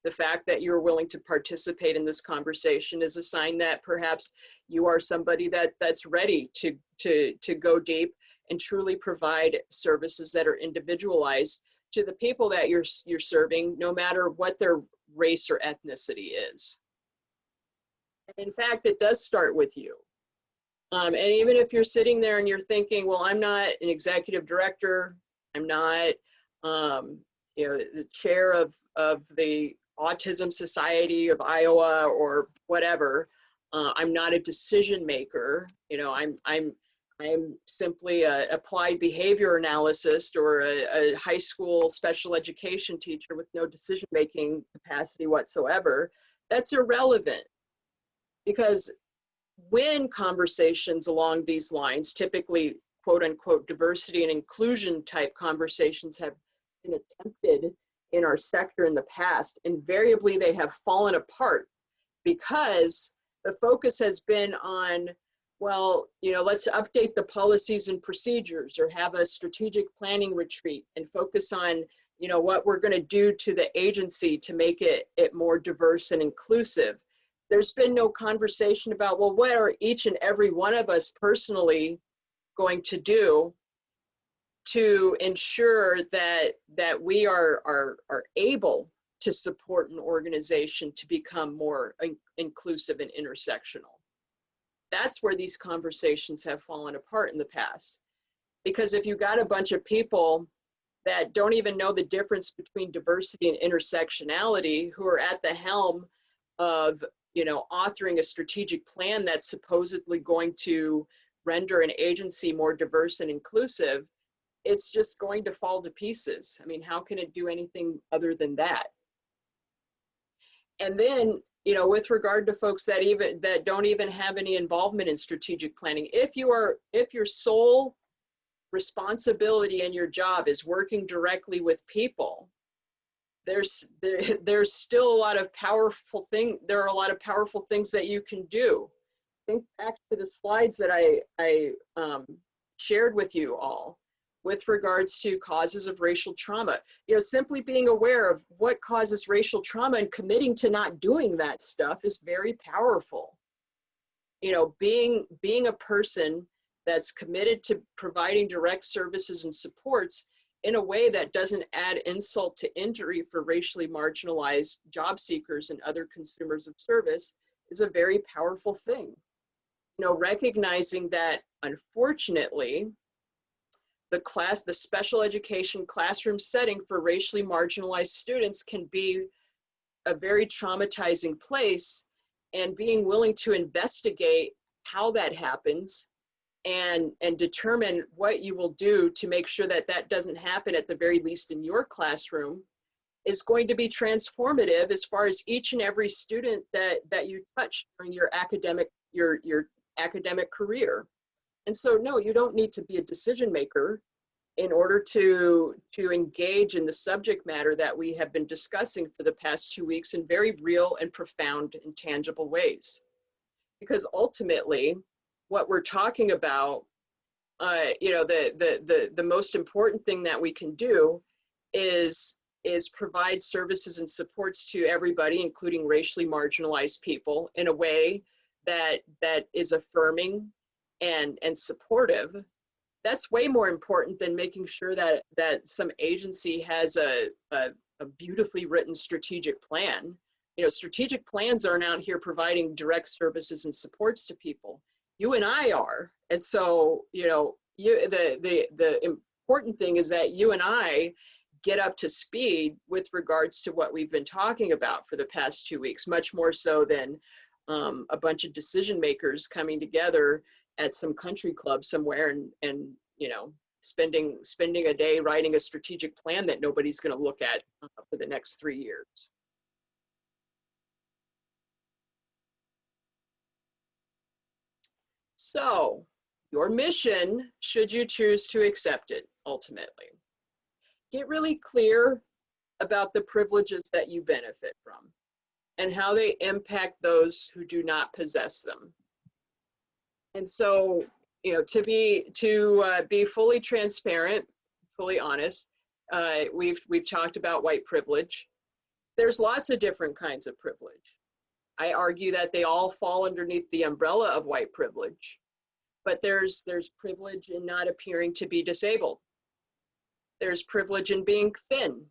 The fact that you're willing to participate in this conversation is a sign that perhaps you are somebody that's ready to go deep and truly provide services that are individualized to the people that you're serving, no matter what their race or ethnicity is. And in fact, it does start with you. And even if you're sitting there and you're thinking, well, I'm not an executive director, I'm not you know, the chair of the Autism Society of Iowa or whatever, I'm not a decision maker, you know, I'm I'm simply an applied behavior analyst or a high school special education teacher with no decision-making capacity whatsoever, that's irrelevant. Because when conversations along these lines, typically quote unquote diversity and inclusion type conversations, have been attempted in our sector in the past, invariably they have fallen apart because the focus has been on, well, let's update the policies and procedures or have a strategic planning retreat and focus on, what we're going to do to the agency to make it more diverse and inclusive. There's been no conversation about, well, what are each and every one of us personally going to do to ensure that we are able to support an organization to become more inclusive and intersectional. That's where these conversations have fallen apart in the past. Because if you got a bunch of people that don't even know the difference between diversity and intersectionality, who are at the helm of, authoring a strategic plan that's supposedly going to render an agency more diverse and inclusive, it's just going to fall to pieces. I mean, how can it do anything other than that? And then, with regard to folks that don't even have any involvement in strategic planning, if your sole responsibility in your job is working directly with people, there's still a lot of powerful things. There are a lot of powerful things that you can do. Think back to the slides that I shared with you all with regards to causes of racial trauma. Simply being aware of what causes racial trauma and committing to not doing that stuff is very powerful. Being a person that's committed to providing direct services and supports in a way that doesn't add insult to injury for racially marginalized job seekers and other consumers of service is a very powerful thing. Recognizing that, unfortunately, the special education classroom setting for racially marginalized students can be a very traumatizing place, and being willing to investigate how that happens and determine what you will do to make sure that that doesn't happen, at the very least in your classroom, is going to be transformative as far as each and every student that you touch during your academic career. And so, no, you don't need to be a decision maker in order to engage in the subject matter that we have been discussing for the past 2 weeks in very real and profound and tangible ways. Because ultimately, what we're talking about, the most important thing that we can do is provide services and supports to everybody, including racially marginalized people, in a way that is affirming and supportive. That's way more important than making sure that some agency has a beautifully written strategic plan. Strategic plans aren't out here providing direct services and supports to people. You and I are. And so, the important thing is that you and I get up to speed with regards to what we've been talking about for the past 2 weeks, much more so than a bunch of decision makers coming together at some country club somewhere and spending a day writing a strategic plan that nobody's going to look at for the next 3 years. So, your mission, should you choose to accept it, ultimately, get really clear about the privileges that you benefit from and how they impact those who do not possess them. And so, to be fully transparent, fully honest, we've talked about white privilege. There's lots of different kinds of privilege. I argue that they all fall underneath the umbrella of white privilege, but there's privilege in not appearing to be disabled. There's privilege in being thin.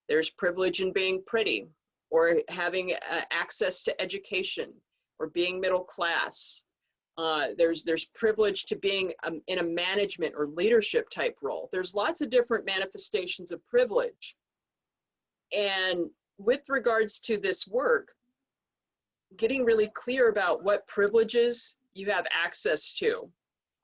There's privilege in being pretty, or having access to education, or being middle class. There's privilege to being in a management or leadership type role. There's lots of different manifestations of privilege. And with regards to this work, getting really clear about what privileges you have access to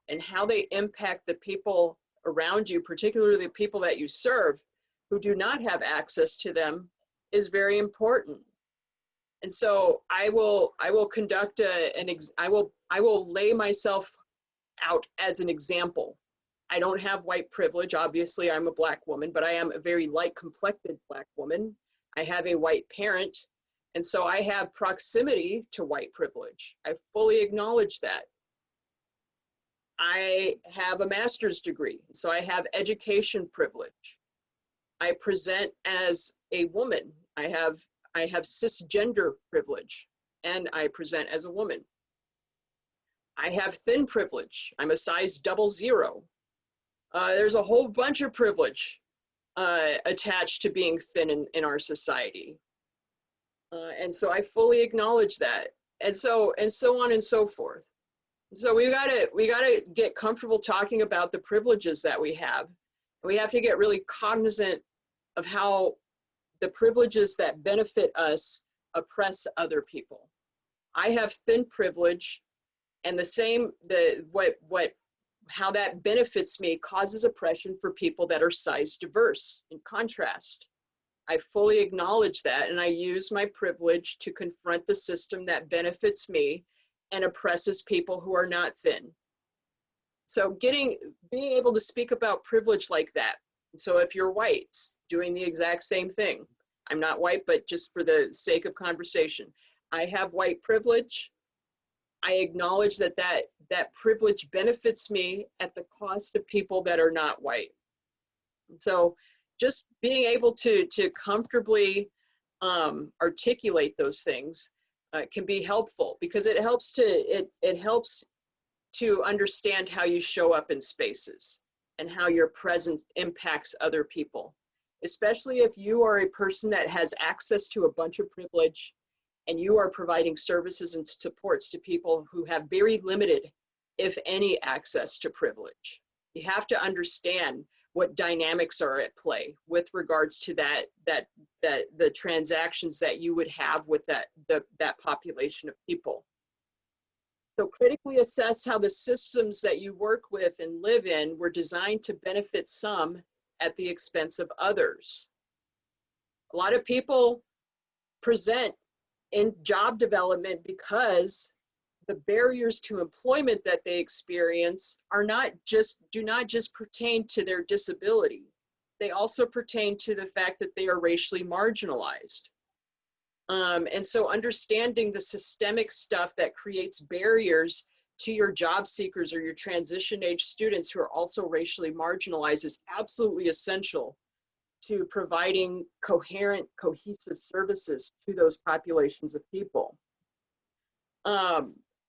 and how they impact the people around you, particularly the people that you serve who do not have access to them, is very important. And so I will conduct I will lay myself out as an example. I don't have white privilege. Obviously, I'm a Black woman, but I am a very light-complected Black woman. I have a white parent, and so I have proximity to white privilege. I fully acknowledge that. I have a master's degree, so I have education privilege. I present as a woman. I have cisgender privilege, and I present as a woman. I have thin privilege. I'm a size 00. There's a whole bunch of privilege attached to being thin in our society. And so I fully acknowledge that. And so on and so forth. So we gotta get comfortable talking about the privileges that we have. We have to get really cognizant of how the privileges that benefit us oppress other people. I have thin privilege, and how that benefits me causes oppression for people that are size diverse. In contrast, I fully acknowledge that, and I use my privilege to confront the system that benefits me and oppresses people who are not thin. So being able to speak about privilege like that. So if you're white, doing the exact same thing. I'm not white, but just for the sake of conversation, I have white privilege. I acknowledge that privilege benefits me at the cost of people that are not white. And so just being able to comfortably articulate those things can be helpful, because it helps to understand how you show up in spaces and how your presence impacts other people, especially if you are a person that has access to a bunch of privilege and you are providing services and supports to people who have very limited, if any, access to privilege. You have to understand what dynamics are at play with regards to the transactions that you would have with that population of people. So critically assess how the systems that you work with and live in were designed to benefit some at the expense of others. A lot of people present in job development because the barriers to employment that they experience do not just pertain to their disability. They also pertain to the fact that they are racially marginalized. And so understanding the systemic stuff that creates barriers to your job seekers or your transition age students who are also racially marginalized is absolutely essential to providing coherent, cohesive services to those populations of people.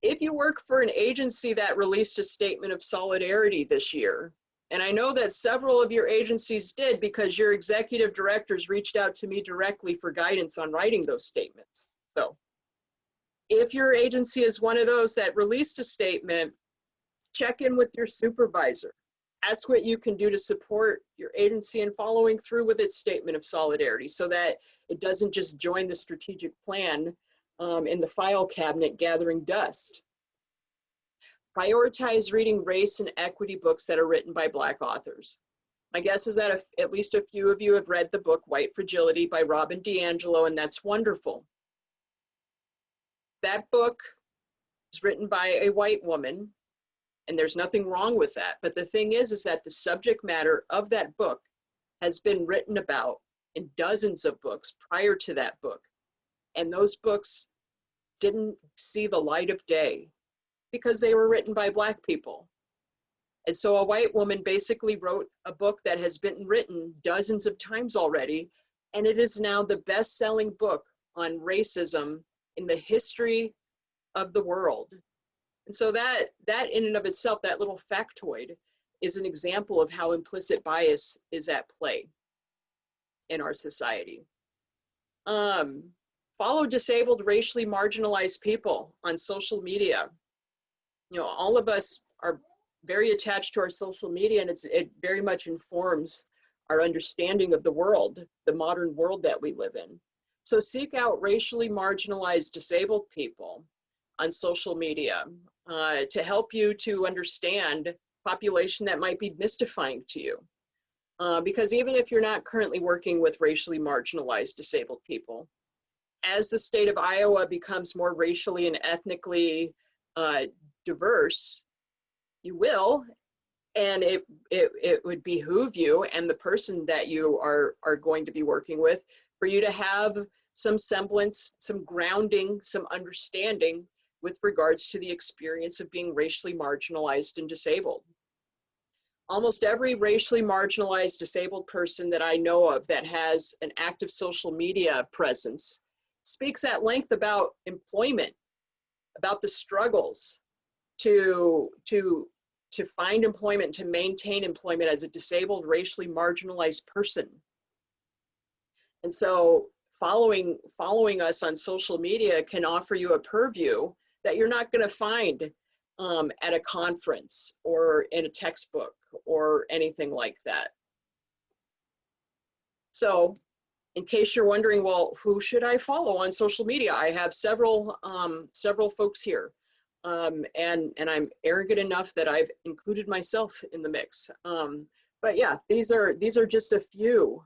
If you work for an agency that released a statement of solidarity this year, and I know that several of your agencies did because your executive directors reached out to me directly for guidance on writing those statements. So if your agency is one of those that released a statement, check in with your supervisor. Ask what you can do to support your agency in following through with its statement of solidarity so that it doesn't just join the strategic plan in the file cabinet gathering dust. Prioritize reading race and equity books that are written by Black authors. My guess is that at least a few of you have read the book White Fragility by Robin DiAngelo, and that's wonderful. That book is written by a white woman, and there's nothing wrong with that. But the thing is that the subject matter of that book has been written about in dozens of books prior to that book. And those books didn't see the light of day because they were written by Black people. And so a white woman basically wrote a book that has been written dozens of times already, and it is now the best-selling book on racism in the history of the world. And so that in and of itself, that little factoid, is an example of how implicit bias is at play in our society. Follow disabled, racially marginalized people on social media. You know, all of us are very attached to our social media, and it very much informs our understanding of the world, the modern world that we live in. So seek out racially marginalized disabled people on social media. to help you to understand population that might be mystifying to you. Because even if you're not currently working with racially marginalized disabled people, as the state of Iowa becomes more racially and ethnically diverse, you will, and it would behoove you and the person that you are going to be working with for you to have some semblance, some grounding, some understanding with regards to the experience of being racially marginalized and disabled. Almost every racially marginalized disabled person that I know of that has an active social media presence speaks at length about employment, about the struggles to find employment, to maintain employment as a disabled, racially marginalized person. And so following us on social media can offer you a purview that you're not going to find at a conference or in a textbook or anything like that. So in case you're wondering, well, who should I follow on social media? I have several folks here. And I'm arrogant enough that I've included myself in the mix. But yeah, these are just a few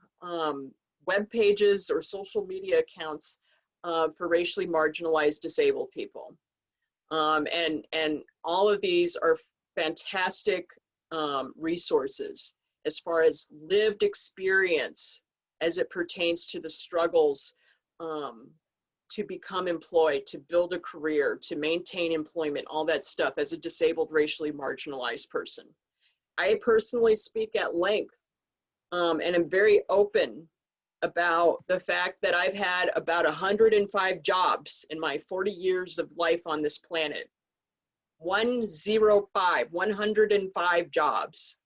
web pages or social media accounts for racially marginalized disabled people. And all of these are fantastic resources as far as lived experience as it pertains to the struggles to become employed, to build a career, to maintain employment, all that stuff as a disabled, racially marginalized person. I personally speak at length and am very open about the fact that I've had about 105 jobs in my 40 years of life on this planet. 105 jobs.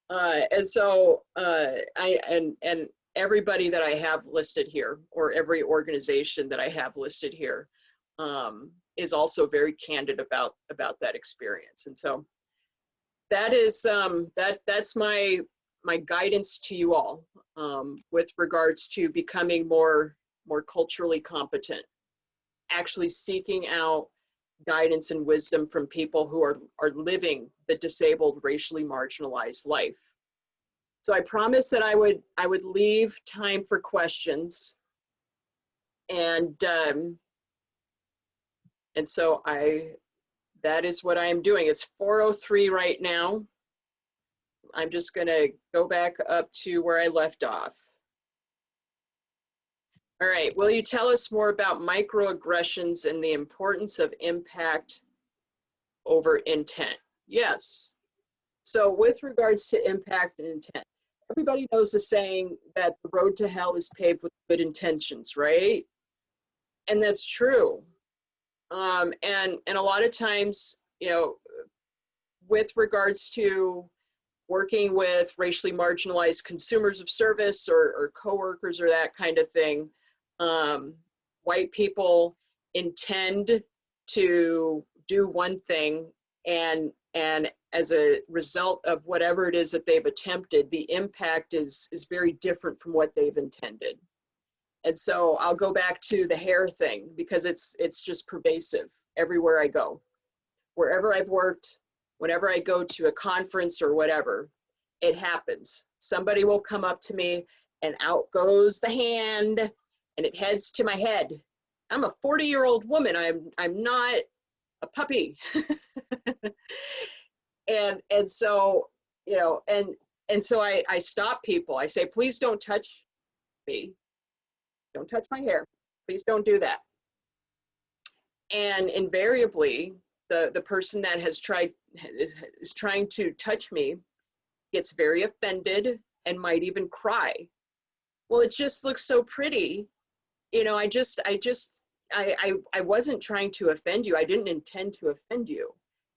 And so and everybody that I have listed here, or every organization that I have listed here, is also very candid about that experience. And so that is that's my guidance to you all with regards to becoming more culturally competent, actually seeking out guidance and wisdom from people who are living the disabled, racially marginalized life. So I promised that I would leave time for questions, and so that is what I am doing. It's 4:03 right now. I'm just going to go back up to where I left off. All right, will you tell us more about microaggressions and the importance of impact over intent? Yes. So with regards to impact and intent, everybody knows the saying that the road to hell is paved with good intentions, right? And that's true. And a lot of times, you know, with regards to working with racially marginalized consumers of service or coworkers or that kind of thing, white people intend to do one thing, and as a result of whatever it is that they've attempted, the impact is very different from what they've intended. And so I'll go back to the hair thing, because it's just pervasive everywhere I go. Wherever I've worked, whenever I go to a conference or whatever, it happens. Somebody will come up to me and out goes the hand and it heads to my head. I'm a 40-year-old woman. I'm not a puppy. and so, you know, and so I stop people. I say, please don't touch me. Don't touch my hair. Please don't do that. And invariably, the person that is trying to touch me gets very offended and might even cry. Well, it just looks so pretty. You know, I wasn't trying to offend you. I didn't intend to offend you.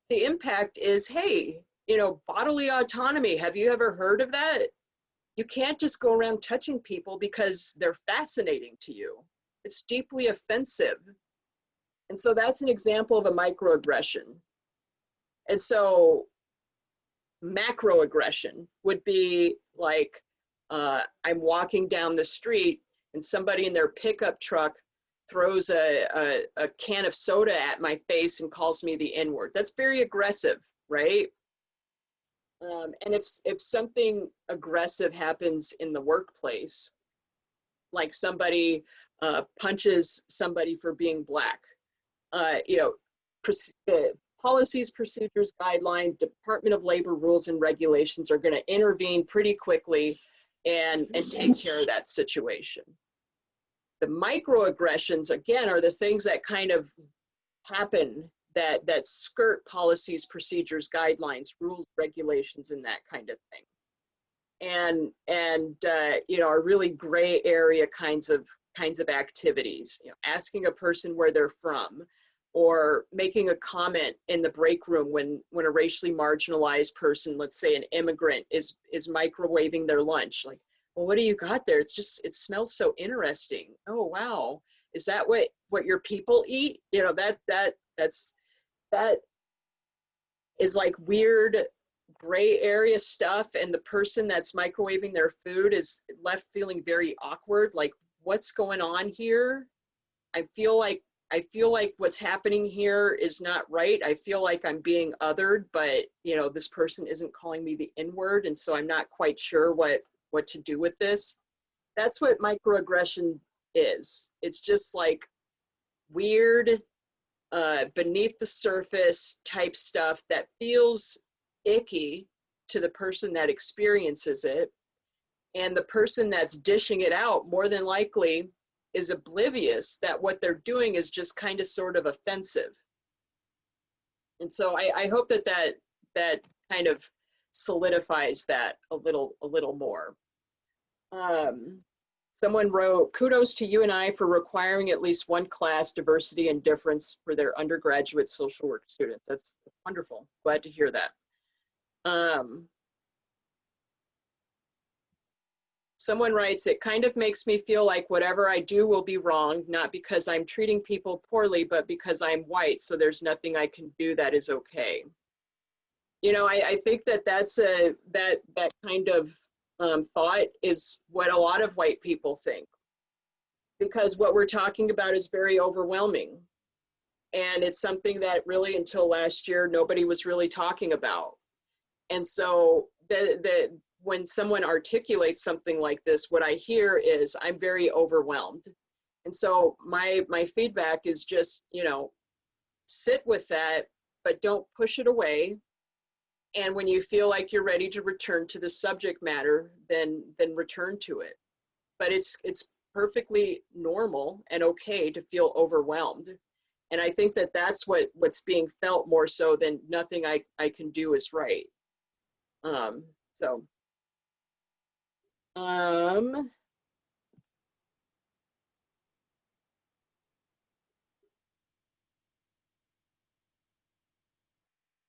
The impact is, hey, you know, bodily autonomy. Have you ever heard of that? You can't just go around touching people because they're fascinating to you. It's deeply offensive. And so that's an example of a microaggression. And so macroaggression would be like, I'm walking down the street and somebody in their pickup truck throws a can of soda at my face and calls me the N-word. That's very aggressive, right? And if something aggressive happens in the workplace, like somebody punches somebody for being black, you know, policies, procedures, guidelines, Department of Labor rules and regulations are going to intervene pretty quickly and take care of that situation. The microaggressions, again, are the things that kind of happen that skirt policies, procedures, guidelines, rules, regulations, and that kind of thing. And you know, are really gray area kinds of activities. You know, asking a person where they're from, or making a comment in the break room when a racially marginalized person, let's say an immigrant, is microwaving their lunch. Like, well, what do you got there? It's just, it smells so interesting. Oh wow, is that what your people eat? You know, that is like weird gray area stuff, and the person that's microwaving their food is left feeling very awkward, like, what's going on here? I feel like what's happening here is not right. I feel like I'm being othered, but you know, this person isn't calling me the N-word, and so I'm not quite sure what to do with this. That's what microaggression is. It's just like weird, beneath the surface type stuff that feels icky to the person that experiences it, and the person that's dishing it out more than likely is oblivious that what they're doing is just kind of sort of offensive. And so I hope that kind of solidifies that a little more. Someone wrote, kudos to you and I for requiring at least one class, diversity and difference, for their undergraduate social work students. That's wonderful. Glad to hear that. Someone writes, it kind of makes me feel like whatever I do will be wrong, not because I'm treating people poorly, but because I'm white, so there's nothing I can do that is okay. You know, I think that's that kind of thought is what a lot of white people think, because what we're talking about is very overwhelming. And it's something that really until last year, nobody was really talking about. And so when someone articulates something like this, what I hear is, I'm very overwhelmed. And so my feedback is just, you know, sit with that, but don't push it away. And when you feel like you're ready to return to the subject matter, then return to it. But it's perfectly normal and okay to feel overwhelmed. And I think that's what's being felt more so than nothing I can do is right.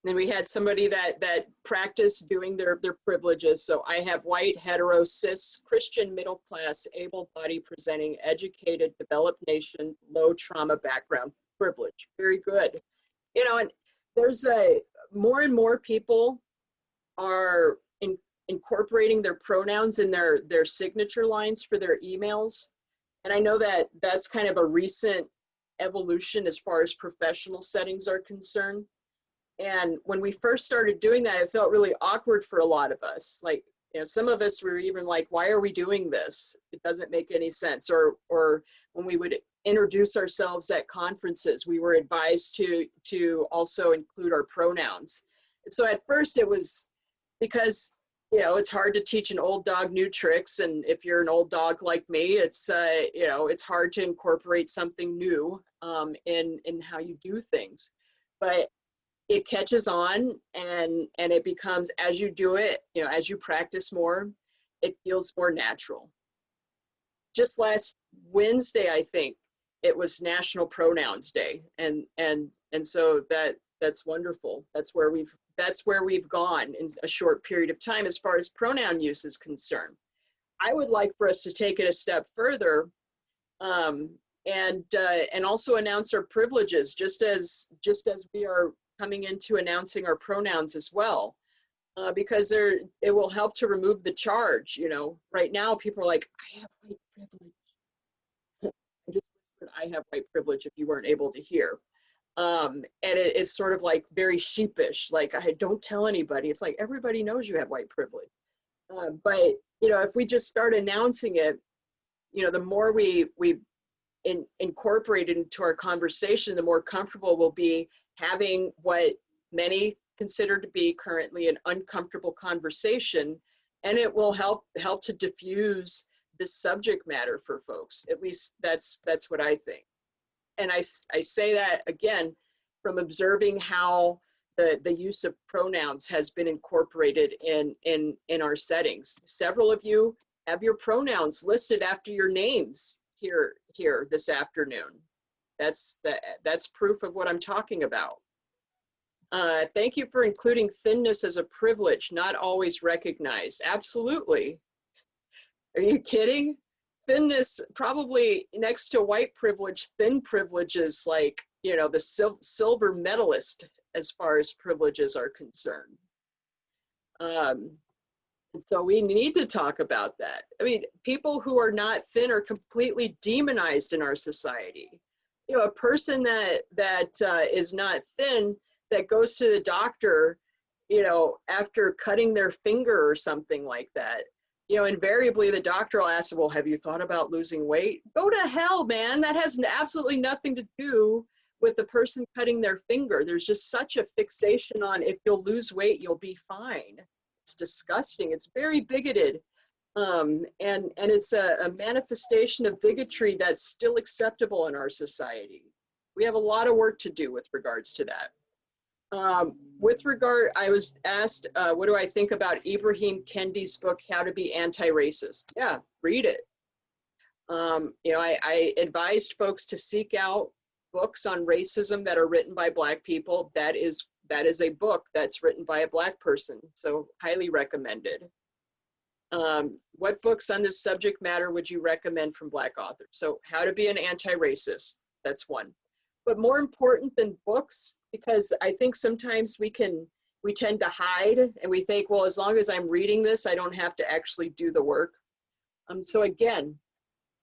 Then we had somebody that practiced doing their privileges. So I have white, hetero, cis, Christian, middle class, able-bodied, presenting, educated, developed nation, low trauma background privilege. Very good. You know, and there's more and more people are incorporating their pronouns in their signature lines for their emails. And I know that that's kind of a recent evolution as far as professional settings are concerned. And when we first started doing that, it felt really awkward for a lot of us. Like, you know, some of us were even like, why are we doing this? It doesn't make any sense. Or when we would introduce ourselves at conferences, we were advised to also include our pronouns. And so at first it was because, you know, it's hard to teach an old dog new tricks. And if you're an old dog like me, it's, you know, it's hard to incorporate something new in how you do things. But it catches on, and it becomes, as you do it, you know, as you practice more, it feels more natural. Just last Wednesday, I think, it was National Pronouns Day, and so that's wonderful. That's where we've gone in a short period of time as far as pronoun use is concerned. I would like for us to take it a step further, and also announce our privileges, just as we are coming into announcing our pronouns as well, because it will help to remove the charge. You know, right now people are like, I have white privilege. I just whispered, I have white privilege if you weren't able to hear. And it's sort of like very sheepish, like I don't tell anybody. It's like everybody knows you have white privilege. But if we just start announcing it, the more we incorporate it into our conversation, the more comfortable we'll be having what many consider to be currently an uncomfortable conversation, and it will help to diffuse this subject matter for folks. At least that's what I think. And I say that again from observing how the use of pronouns has been incorporated in our settings. Several of you have your pronouns listed after your names here this afternoon. That's proof of what I'm talking about. Thank you for including thinness as a privilege, not always recognized. Absolutely. Are you kidding? Thinness, probably next to white privilege, thin privilege is like, the silver medalist as far as privileges are concerned. And so we need to talk about that. I mean, people who are not thin are completely demonized in our society. A person that is not thin, that goes to the doctor, after cutting their finger or something like that, invariably the doctor will ask, well, have you thought about losing weight? Go to hell, man. That has absolutely nothing to do with the person cutting their finger. There's just such a fixation on if you'll lose weight, you'll be fine. It's disgusting. It's very bigoted. And it's a manifestation of bigotry that's still acceptable in our society. We have a lot of work to do with regards to that. I was asked, what do I think about Ibrahim Kendi's book, How to Be Anti-Racist? Yeah, read it. I advised folks to seek out books on racism that are written by Black people. That is a book that's written by a Black person, so highly recommended. What books on this subject matter would you recommend from Black authors? So How to Be an Anti-Racist, that's one. But more important than books, because I think sometimes we tend to hide and we think, well, as long as I'm reading this, I don't have to actually do the work. So again,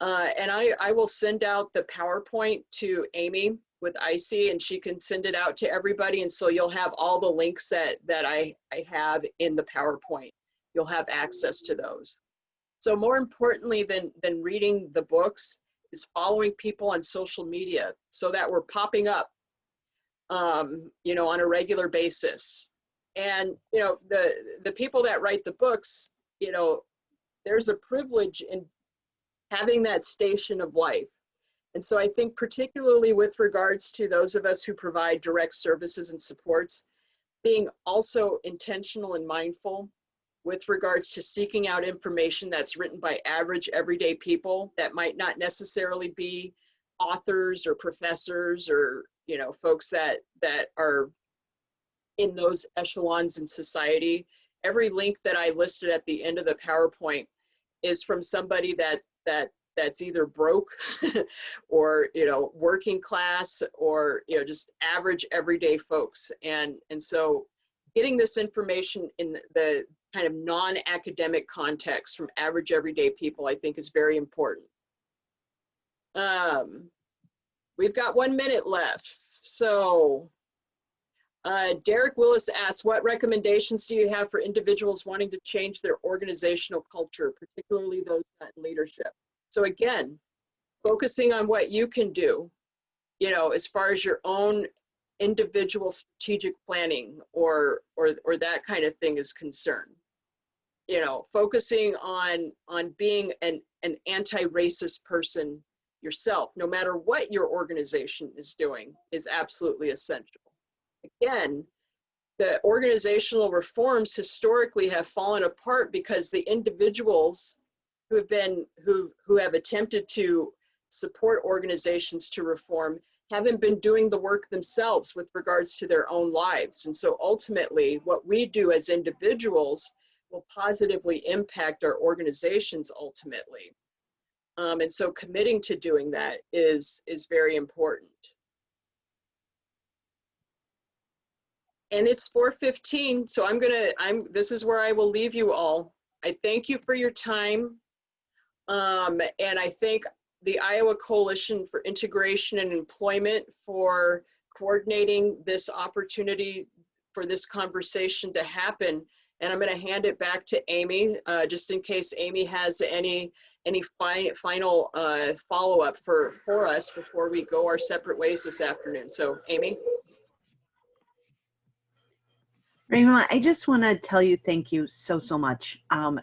and I will send out the PowerPoint to Amy with IC, and she can send it out to everybody. And so you'll have all the links that I have in the PowerPoint. You'll have access to those. So more importantly than reading the books is following people on social media so that we're popping up, on a regular basis. And, the people that write the books, there's a privilege in having that station of life. And so I think particularly with regards to those of us who provide direct services and supports, being also intentional and mindful with regards to seeking out information that's written by average everyday people that might not necessarily be authors or professors or folks that are in those echelons in society. Every link that I listed at the end of the PowerPoint is from somebody that's either broke or working class or just average everyday folks. And so getting this information in the kind of non-academic context from average everyday people, I think is very important. We've got 1 minute left. So Derek Willis asks, what recommendations do you have for individuals wanting to change their organizational culture, particularly those in leadership? So again, focusing on what you can do, as far as your own individual strategic planning or that kind of thing is concerned. Focusing on being an anti-racist person yourself, no matter what your organization is doing, is absolutely essential. Again, the organizational reforms historically have fallen apart because the individuals who have attempted to support organizations to reform haven't been doing the work themselves with regards to their own lives. And so ultimately, what we do as individuals will positively impact our organizations ultimately. And so committing to doing that is very important. And it's 4:15, so this is where I will leave you all. I thank you for your time. And I think the Iowa Coalition for Integration and Employment for coordinating this opportunity for this conversation to happen. And I'm going to hand it back to Amy, just in case Amy has any final follow-up for us before we go our separate ways this afternoon. So, Amy. Rayma, I just want to tell you thank you so much. I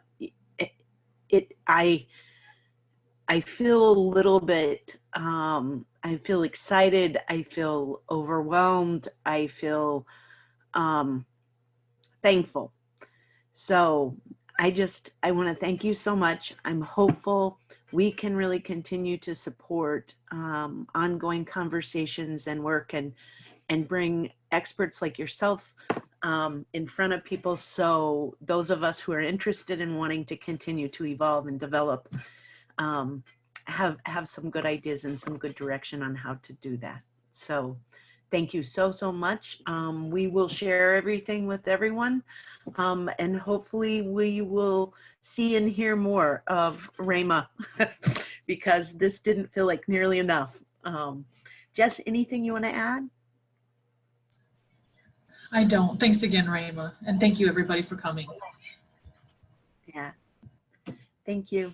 feel a little bit, I feel excited, I feel overwhelmed, I feel thankful. So I want to thank you so much. I'm hopeful we can really continue to support ongoing conversations and work and bring experts like yourself in front of people, so those of us who are interested in wanting to continue to evolve and develop have some good ideas and some good direction on how to do that. So thank you so much. We will share everything with everyone, and hopefully we will see and hear more of Rayma because this didn't feel like nearly enough. Jess, anything you want to add? I don't. Thanks again, Rayma. And thank you everybody for coming. Yeah. Thank you.